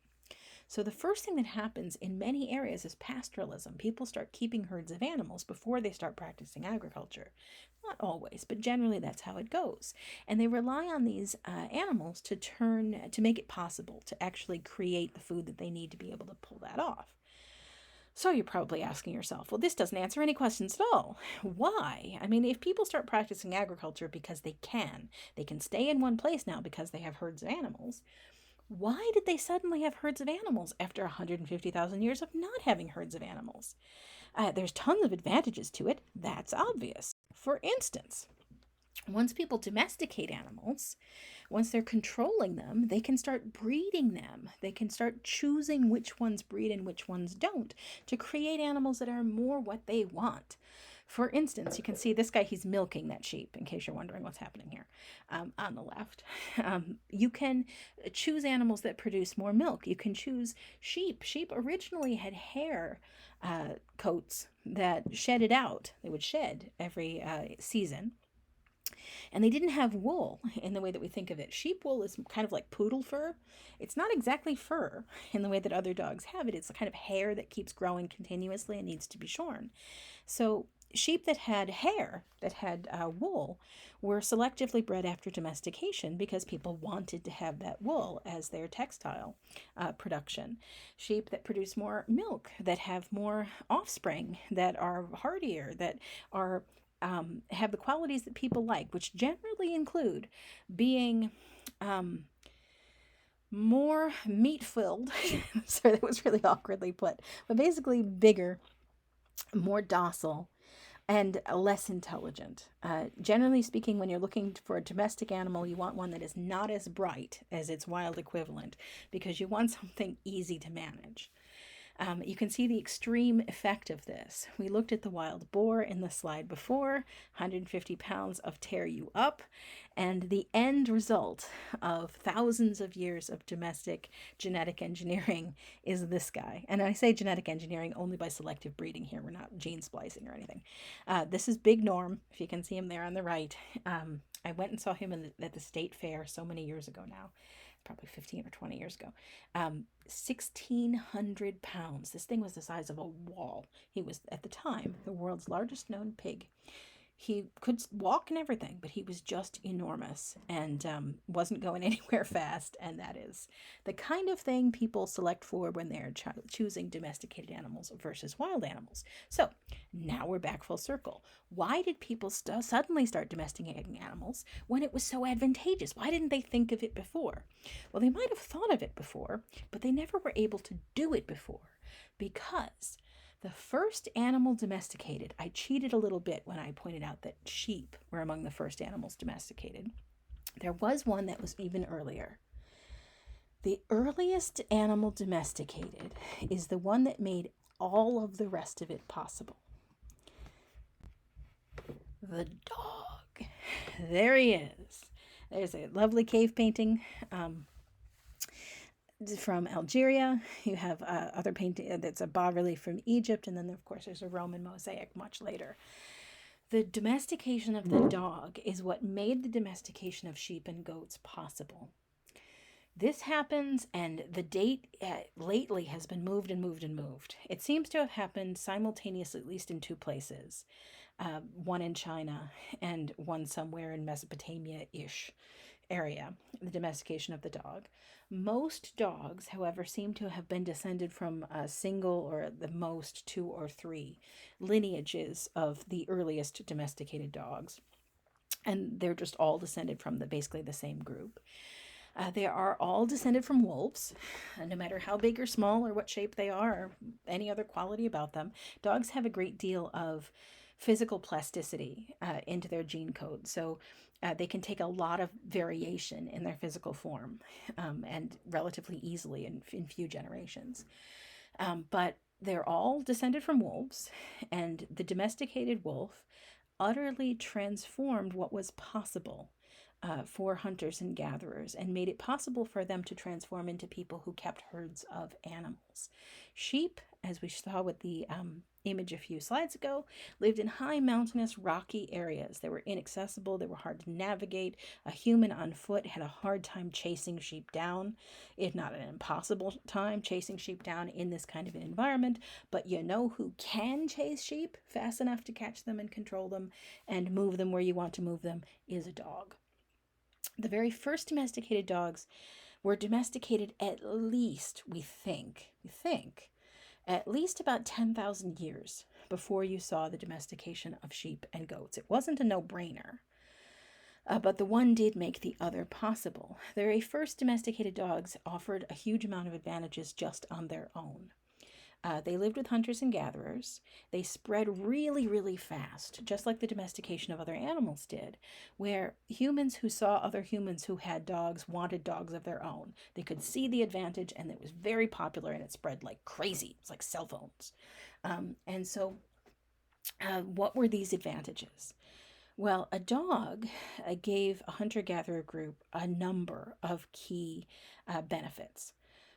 So the first thing that happens in many areas is pastoralism. People start keeping herds of animals before they start practicing agriculture. Not always, but generally that's how it goes. And they rely on these animals to make it possible to actually create the food that they need to be able to pull that off. So you're probably asking yourself, well, this doesn't answer any questions at all. Why? I mean, if people start practicing agriculture because they can stay in one place now because they have herds of animals. Why did they suddenly have herds of animals after 150,000 years of not having herds of animals? There's tons of advantages to it. That's obvious. For instance, once people domesticate animals, once they're controlling them, they can start breeding them. They can start choosing which ones breed and which ones don't to create animals that are more what they want. For instance, you can see this guy, he's milking that sheep, in case you're wondering what's happening here on the left. You can choose animals that produce more milk. You can choose sheep. Sheep originally had hair coats that shedded out. They would shed every season. And they didn't have wool in the way that we think of it. Sheep wool is kind of like poodle fur. It's not exactly fur in the way that other dogs have it. It's a kind of hair that keeps growing continuously and needs to be shorn. So sheep that had hair, that had wool, were selectively bred after domestication because people wanted to have that wool as their textile production. Sheep that produce more milk, that have more offspring, that are hardier, that are have the qualities that people like, which generally include being more meat filled. Sorry, that was really awkwardly put, but basically bigger, more docile, and less intelligent. Generally speaking, when you're looking for a domestic animal, you want one that is not as bright as its wild equivalent because you want something easy to manage. You can see the extreme effect of this. We looked at the wild boar in the slide before, 150 pounds of tear you up, and the end result of thousands of years of domestic genetic engineering is this guy. And I say genetic engineering only by selective breeding here. We're not gene splicing or anything. This is Big Norm, if you can see him there on the right. I went and saw him at the state fair so many years ago now, probably 15 or 20 years ago. 1,600 pounds. This thing was the size of a wall. He was, at the time, the world's largest known pig. He could walk and everything, but he was just enormous and wasn't going anywhere fast. And that is the kind of thing people select for when they're choosing domesticated animals versus wild animals. So now we're back full circle. Why did people suddenly start domesticating animals when it was so advantageous? Why didn't they think of it before? Well, they might have thought of it before, but they never were able to do it before because the first animal domesticated, I cheated a little bit when I pointed out that sheep were among the first animals domesticated. There was one that was even earlier. The earliest animal domesticated is the one that made all of the rest of it possible. The dog. There he is. There's a lovely cave painting from Algeria. You have other painting that's a bas-relief from Egypt, and then of course there's a Roman mosaic much later. The domestication of the dog is what made the domestication of sheep and goats possible. This happens, and the date lately has been moved and moved and moved. It seems to have happened simultaneously, at least in two places. One in China and one somewhere in Mesopotamia-ish area, the domestication of the dog. Most dogs, however, seem to have been descended from a single or at the most 2 or 3 lineages of the earliest domesticated dogs. And they're just all descended from basically the same group. They are all descended from wolves, no matter how big or small or what shape they are or any other quality about them. Dogs have a great deal of physical plasticity into their gene code. So they can take a lot of variation in their physical form and relatively easily in few generations. But they're all descended from wolves, and the domesticated wolf utterly transformed what was possible for hunters and gatherers and made it possible for them to transform into people who kept herds of animals. Sheep, as we saw with the image a few slides ago, lived in high mountainous rocky areas. They were inaccessible, they were hard to navigate. A human on foot had a hard time chasing sheep down, if not an impossible time chasing sheep down in this kind of an environment. But you know who can chase sheep fast enough to catch them and control them and move them where you want to move them is a dog. The very first domesticated dogs were domesticated at least, we think, at least about 10,000 years before you saw the domestication of sheep and goats. It wasn't a no-brainer, but the one did make the other possible. The very first domesticated dogs offered a huge amount of advantages just on their own. They lived with hunters and gatherers. They spread really, really fast, just like the domestication of other animals did, where humans who saw other humans who had dogs wanted dogs of their own. They could see the advantage, and it was very popular, and it spread like crazy. It's like cell phones. And so What were these advantages? Well, a dog gave a hunter gatherer group a number of key benefits.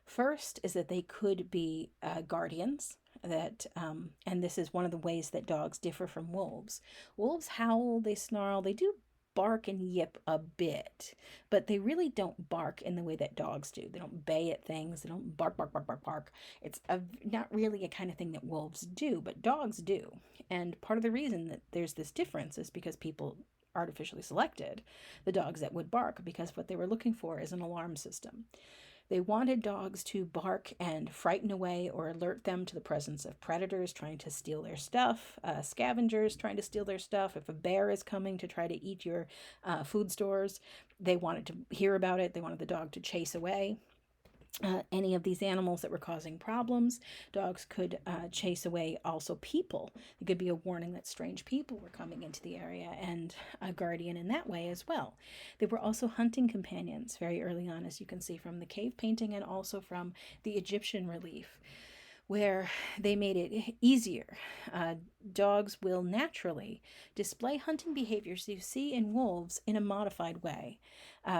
First is that they could be guardians. And this is one of the ways that dogs differ from wolves. Wolves howl, they snarl, they do bark and yip a bit, but they really don't bark in the way that dogs do. They don't bay at things, they don't bark, bark, bark, bark, bark. Not really a kind of thing that wolves do, but dogs do. And part of the reason that there's this difference is because people artificially selected the dogs that would bark because what they were looking for is an alarm system. They wanted dogs to bark and frighten away or alert them to the presence of predators trying to steal their stuff, scavengers trying to steal their stuff. If a bear is coming to try to eat your food stores, they wanted to hear about it. They wanted the dog to chase away any of these animals that were causing problems. Dogs could chase away also people. It could be a warning that strange people were coming into the area, and a guardian in that way as well. They were also hunting companions very early on, as you can see from the cave painting and also from the Egyptian relief, where they made it easier. Dogs will naturally display hunting behaviors you see in wolves in a modified way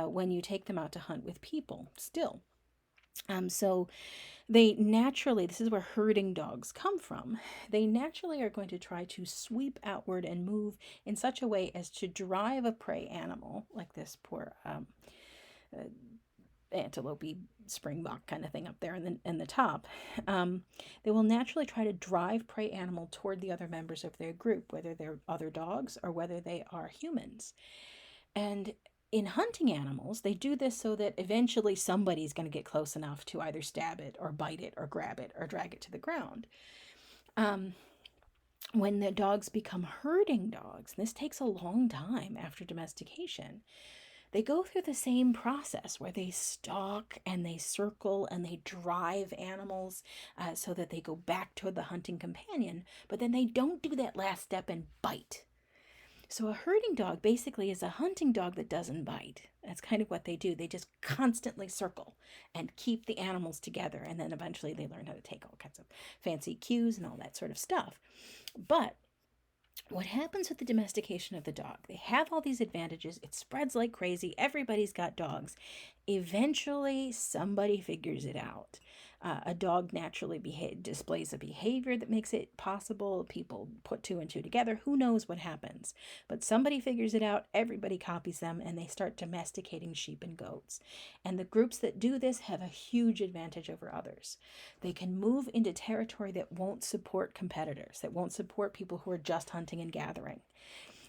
when you take them out to hunt with people still. So they naturally, this is where herding dogs come from. They naturally are going to try to sweep outward and move in such a way as to drive a prey animal, like this poor antelope springbok kind of thing up there in the top. They will naturally try to drive prey animal toward the other members of their group, whether they're other dogs or whether they are humans. And in hunting animals, they do this so that eventually somebody's going to get close enough to either stab it or bite it or grab it or drag it to the ground. When the dogs become herding dogs, and this takes a long time after domestication, they go through the same process where they stalk and they circle and they drive animals so that they go back toward the hunting companion, but then they don't do that last step and bite. So a herding dog basically is a hunting dog that doesn't bite. That's kind of what they do. They just constantly circle and keep the animals together, and then eventually they learn how to take all kinds of fancy cues and all that sort of stuff. But what happens with the domestication of the dog? They have all these advantages. It spreads like crazy. Everybody's got dogs. Eventually, somebody figures it out. A dog naturally displays a behavior that makes it possible. People put two and two together. Who knows what happens? But somebody figures it out. Everybody copies them, and they start domesticating sheep and goats. And the groups that do this have a huge advantage over others. They can move into territory that won't support competitors, that won't support people who are just hunting and gathering.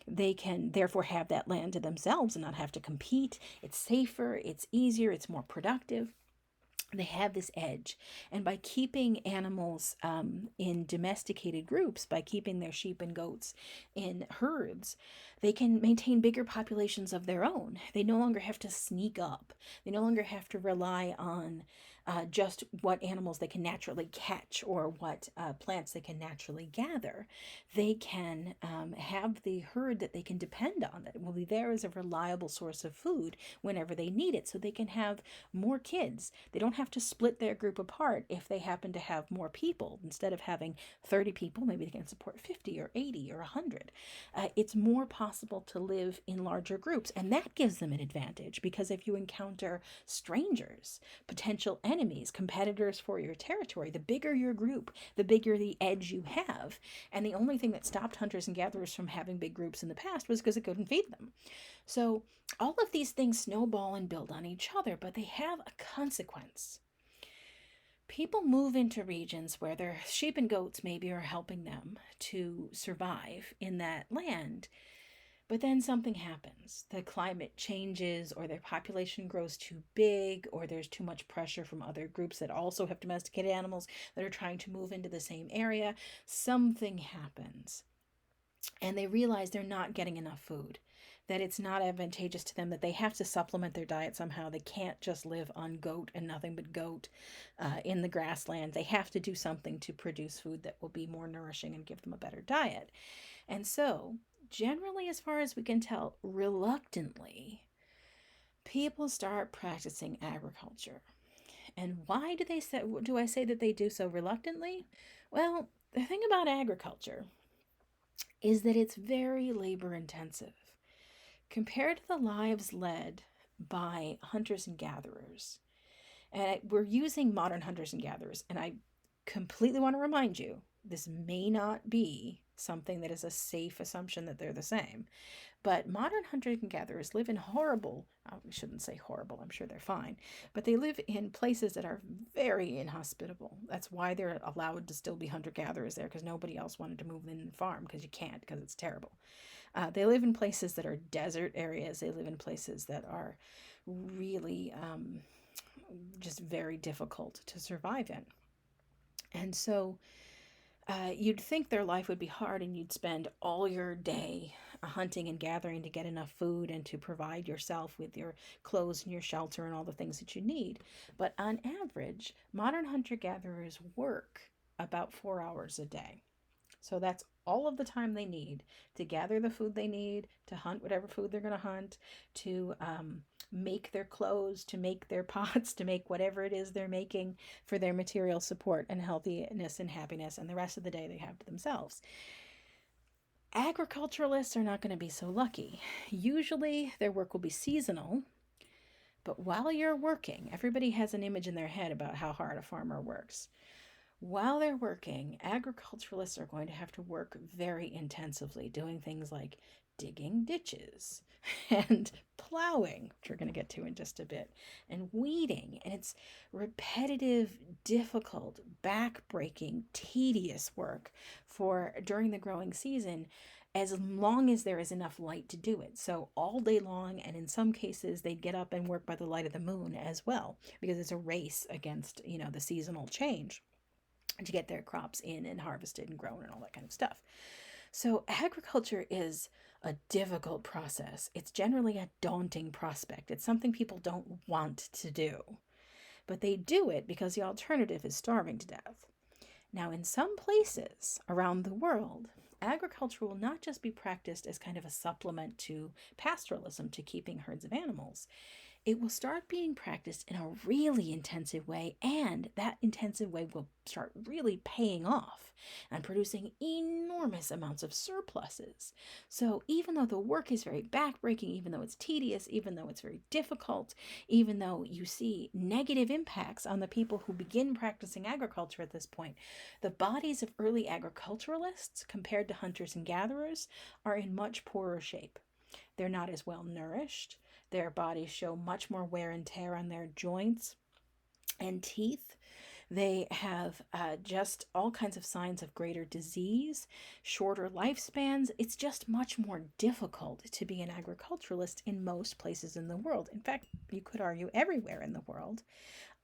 They can therefore have that land to themselves and not have to compete. It's safer, it's easier, it's more productive. They have this edge. And by keeping animals in domesticated groups, by keeping their sheep and goats in herds, they can maintain bigger populations of their own. They no longer have to sneak up. They no longer have to rely on just what animals they can naturally catch or what plants they can naturally gather. They can have the herd that they can depend on, that will be there as a reliable source of food whenever they need it, so they can have more kids. They don't have to split their group apart if they happen to have more people. Instead of having 30 people, maybe they can support 50 or 80 or 100. It's more possible to live in larger groups, and that gives them an advantage, because if you encounter strangers, potential enemies, competitors for your territory, the bigger your group, the bigger the edge you have. And the only thing that stopped hunters and gatherers from having big groups in the past was because it couldn't feed them. So all of these things snowball and build on each other, but they have a consequence. People move into regions where their sheep and goats maybe are helping them to survive in that land. But then something happens. The climate changes, or their population grows too big, or there's too much pressure from other groups that also have domesticated animals that are trying to move into the same area. Something happens. And they realize they're not getting enough food, that it's not advantageous to them, that they have to supplement their diet somehow. They can't just live on goat and nothing but goat in the grassland. They have to do something to produce food that will be more nourishing and give them a better diet. And so, generally, as far as we can tell, reluctantly, people start practicing agriculture. And why do I say that they do so reluctantly? Well, the thing about agriculture is that it's very labor intensive. Compared to the lives led by hunters and gatherers, and we're using modern hunters and gatherers, and I completely want to remind you this may not be something that is a safe assumption that they're the same. But modern hunters and gatherers live in horrible, we shouldn't say horrible, I'm sure they're fine, but they live in places that are very inhospitable. That's why they're allowed to still be hunter gatherers there, because nobody else wanted to move in and farm, because you can't, because it's terrible. They live in places that are desert areas. They live in places that are really just very difficult to survive in. And so you'd think their life would be hard and you'd spend all your day hunting and gathering to get enough food and to provide yourself with your clothes and your shelter and all the things that you need. But on average, modern hunter gatherers work about 4 hours a day. So that's all of the time they need to gather the food they need, to hunt whatever food they're going to hunt, to make their clothes, to make their pots, to make whatever it is they're making for their material support and healthiness and happiness, and the rest of the day they have to themselves. Agriculturalists are not going to be so lucky. Usually their work will be seasonal, but while you're working, everybody has an image in their head about how hard a farmer works. While they're working, agriculturalists are going to have to work very intensively, doing things like digging ditches and plowing, which we're going to get to in just a bit, and weeding. And it's repetitive, difficult, back-breaking, tedious work for during the growing season, as long as there is enough light to do it. So all day long, and in some cases they'd get up and work by the light of the moon as well, because it's a race against, the seasonal change to get their crops in and harvested and grown and all that kind of stuff. So agriculture is a difficult process. It's generally a daunting prospect. It's something people don't want to do, but they do it because the alternative is starving to death. Now, in some places around the world, agriculture will not just be practiced as kind of a supplement to pastoralism, to keeping herds of animals. It will start being practiced in a really intensive way, and that intensive way will start really paying off and producing enormous amounts of surpluses. So even though the work is very backbreaking, even though it's tedious, even though it's very difficult, even though you see negative impacts on the people who begin practicing agriculture at this point, the bodies of early agriculturalists, compared to hunters and gatherers, are in much poorer shape. They're not as well nourished. Their bodies show much more wear and tear on their joints and teeth. They have just all kinds of signs of greater disease, shorter lifespans. It's just much more difficult to be an agriculturalist in most places in the world. In fact, you could argue everywhere in the world,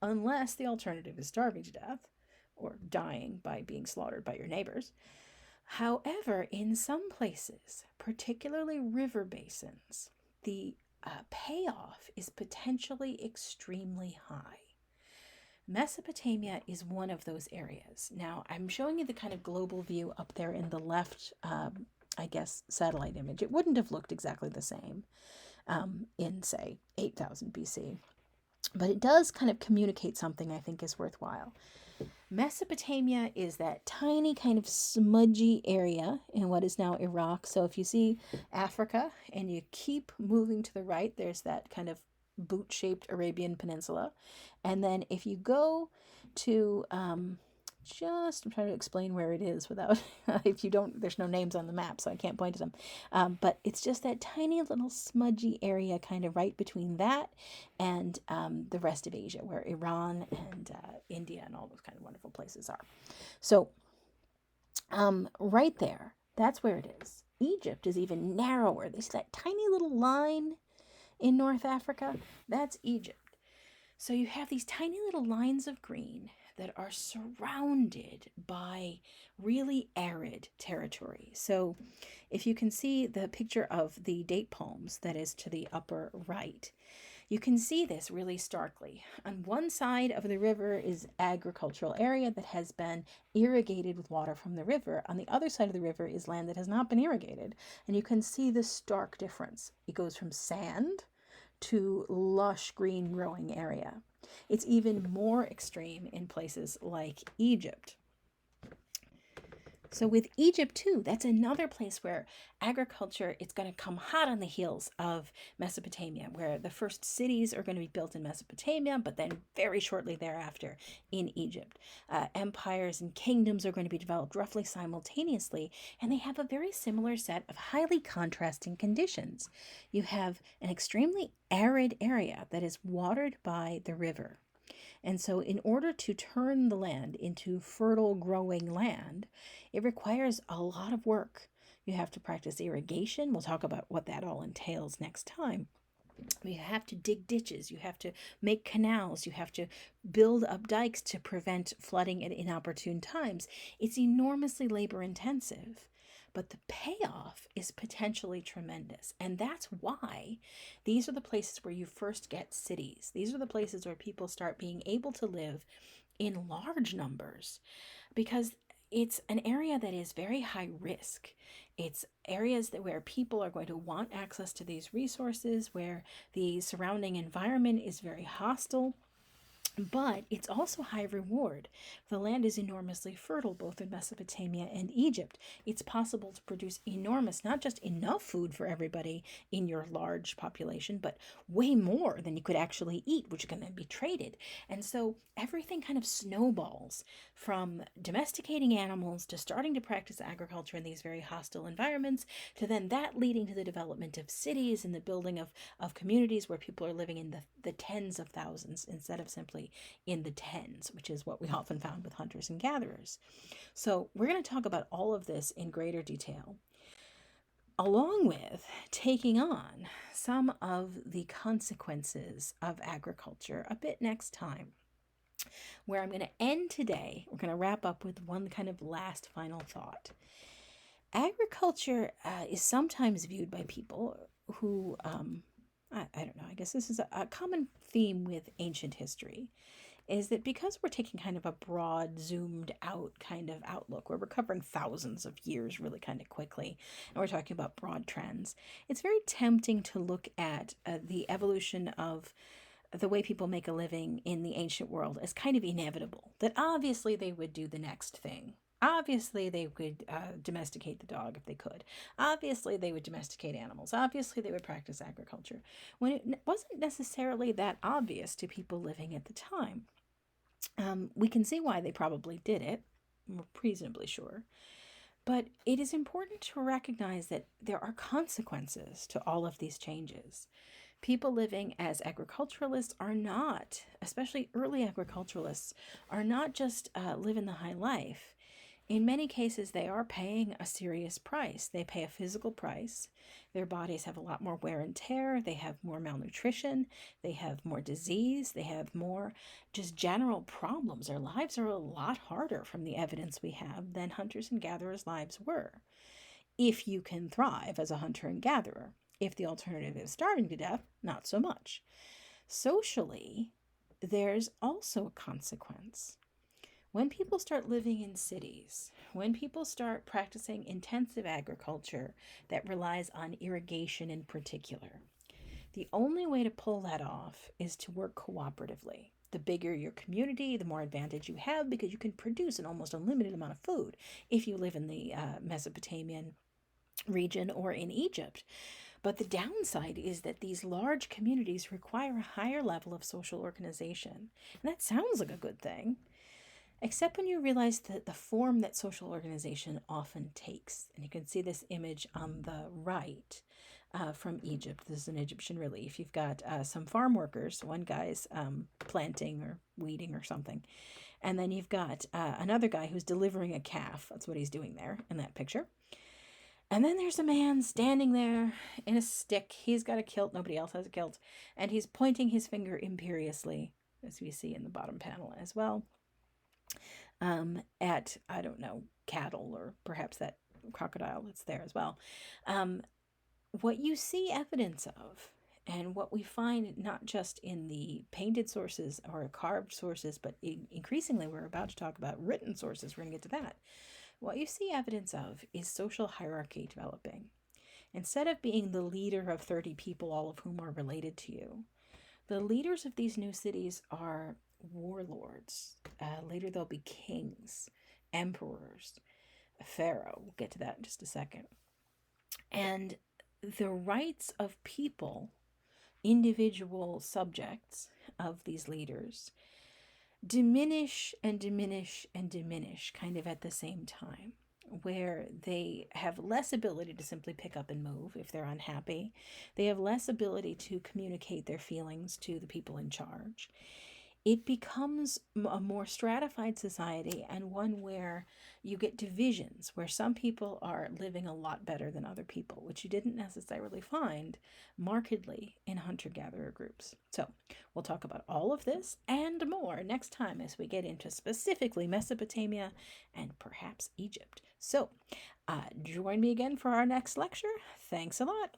unless the alternative is starving to death or dying by being slaughtered by your neighbors. However, in some places, particularly river basins, the payoff is potentially extremely high. Mesopotamia is one of those areas. Now, I'm showing you the kind of global view up there in the left, satellite image. It wouldn't have looked exactly the same in, say, 8000 BC, but it does kind of communicate something I think is worthwhile. Mesopotamia is that tiny kind of smudgy area in what is now Iraq. So if you see Africa and you keep moving to the right, there's that kind of boot-shaped Arabian Peninsula. And then if you go to I'm trying to explain where it is without, if you don't, there's no names on the map, so I can't point to them. But it's just that tiny little smudgy area kind of right between that and the rest of Asia, where Iran and India and all those kind of wonderful places are. So right there, that's where it is. Egypt is even narrower. They see that tiny little line in North Africa? That's Egypt. So you have these tiny little lines of green that are surrounded by really arid territory. So if you can see the picture of the date palms that is to the upper right, you can see this really starkly. On one side of the river is agricultural area that has been irrigated with water from the river. On the other side of the river is land that has not been irrigated. And you can see the stark difference. It goes from sand to lush green growing area. It's even more extreme in places like Egypt. So with Egypt too, that's another place where agriculture it's going to come hot on the heels of Mesopotamia, where the first cities are going to be built in Mesopotamia, but then very shortly thereafter in Egypt. Empires and kingdoms are going to be developed roughly simultaneously, and they have a very similar set of highly contrasting conditions. You have an extremely arid area that is watered by the river. And so, in order to turn the land into fertile, growing land, it requires a lot of work. You have to practice irrigation. We'll talk about what that all entails next time. You have to dig ditches, you have to make canals, you have to build up dikes to prevent flooding at inopportune times. It's enormously labor intensive, but the payoff is potentially tremendous. And that's why these are the places where you first get cities. These are the places where people start being able to live in large numbers because it's an area that is very high risk. It's areas where people are going to want access to these resources, where the surrounding environment is very hostile. But it's also high reward. The land is enormously fertile both in Mesopotamia and Egypt. It's possible to produce enormous, not just enough food for everybody in your large population, but way more than you could actually eat, which can then be traded. And so everything kind of snowballs from domesticating animals to starting to practice agriculture in these very hostile environments to then that leading to the development of cities and the building of communities where people are living in the tens of thousands instead of simply in the tens, which is what we often found with hunters and gatherers. So we're going to talk about all of this in greater detail, along with taking on some of the consequences of agriculture a bit next time. Where I'm going to end today, we're going to wrap up with one kind of last final thought. Agriculture is sometimes viewed by people who, I don't know, I guess this is a common theme with ancient history, is that because we're taking kind of a broad, zoomed out kind of outlook, where we're covering thousands of years really kind of quickly, and we're talking about broad trends, it's very tempting to look at the evolution of the way people make a living in the ancient world as kind of inevitable, that obviously they would do the next thing. Obviously, they would domesticate the dog if they could. Obviously, they would domesticate animals. Obviously, they would practice agriculture, when it wasn't necessarily that obvious to people living at the time. We can see why they probably did it, we're reasonably sure. But it is important to recognize that there are consequences to all of these changes. People living as agriculturalists are not, especially early agriculturalists, are not just living the high life. In many cases, they are paying a serious price. They pay a physical price. Their bodies have a lot more wear and tear. They have more malnutrition. They have more disease. They have more just general problems. Their lives are a lot harder from the evidence we have than hunters and gatherers' lives were. If you can thrive as a hunter and gatherer. If the alternative is starving to death, not so much. Socially, there's also a consequence. When people start living in cities, when people start practicing intensive agriculture that relies on irrigation in particular, the only way to pull that off is to work cooperatively. The bigger your community, the more advantage you have because you can produce an almost unlimited amount of food if you live in the Mesopotamian region or in Egypt. But the downside is that these large communities require a higher level of social organization. And that sounds like a good thing, except when you realize that the form that social organization often takes. And you can see this image on the right from Egypt. This is an Egyptian relief. You've got some farm workers. One guy's planting or weeding or something. And then you've got another guy who's delivering a calf. That's what he's doing there in that picture. And then there's a man standing there in a stick. He's got a kilt. Nobody else has a kilt. And he's pointing his finger imperiously, as we see in the bottom panel as well, at, I don't know, cattle or perhaps that crocodile that's there as well. What you see evidence of, and what we find not just in the painted sources or carved sources, but increasingly we're about to talk about written sources. We're going to get to that. What you see evidence of is social hierarchy developing. Instead of being the leader of 30 people, all of whom are related to you, the leaders of these new cities are warlords. Later they'll be kings, emperors, Pharaoh. We'll get to that in just a second. And the rights of people, individual subjects of these leaders, diminish and diminish and diminish kind of at the same time, where they have less ability to simply pick up and move if they're unhappy. They have less ability to communicate their feelings to the people in charge. It becomes a more stratified society, and one where you get divisions, where some people are living a lot better than other people, which you didn't necessarily find markedly in hunter-gatherer groups. So we'll talk about all of this and more next time as we get into specifically Mesopotamia and perhaps Egypt. So join me again for our next lecture. Thanks a lot.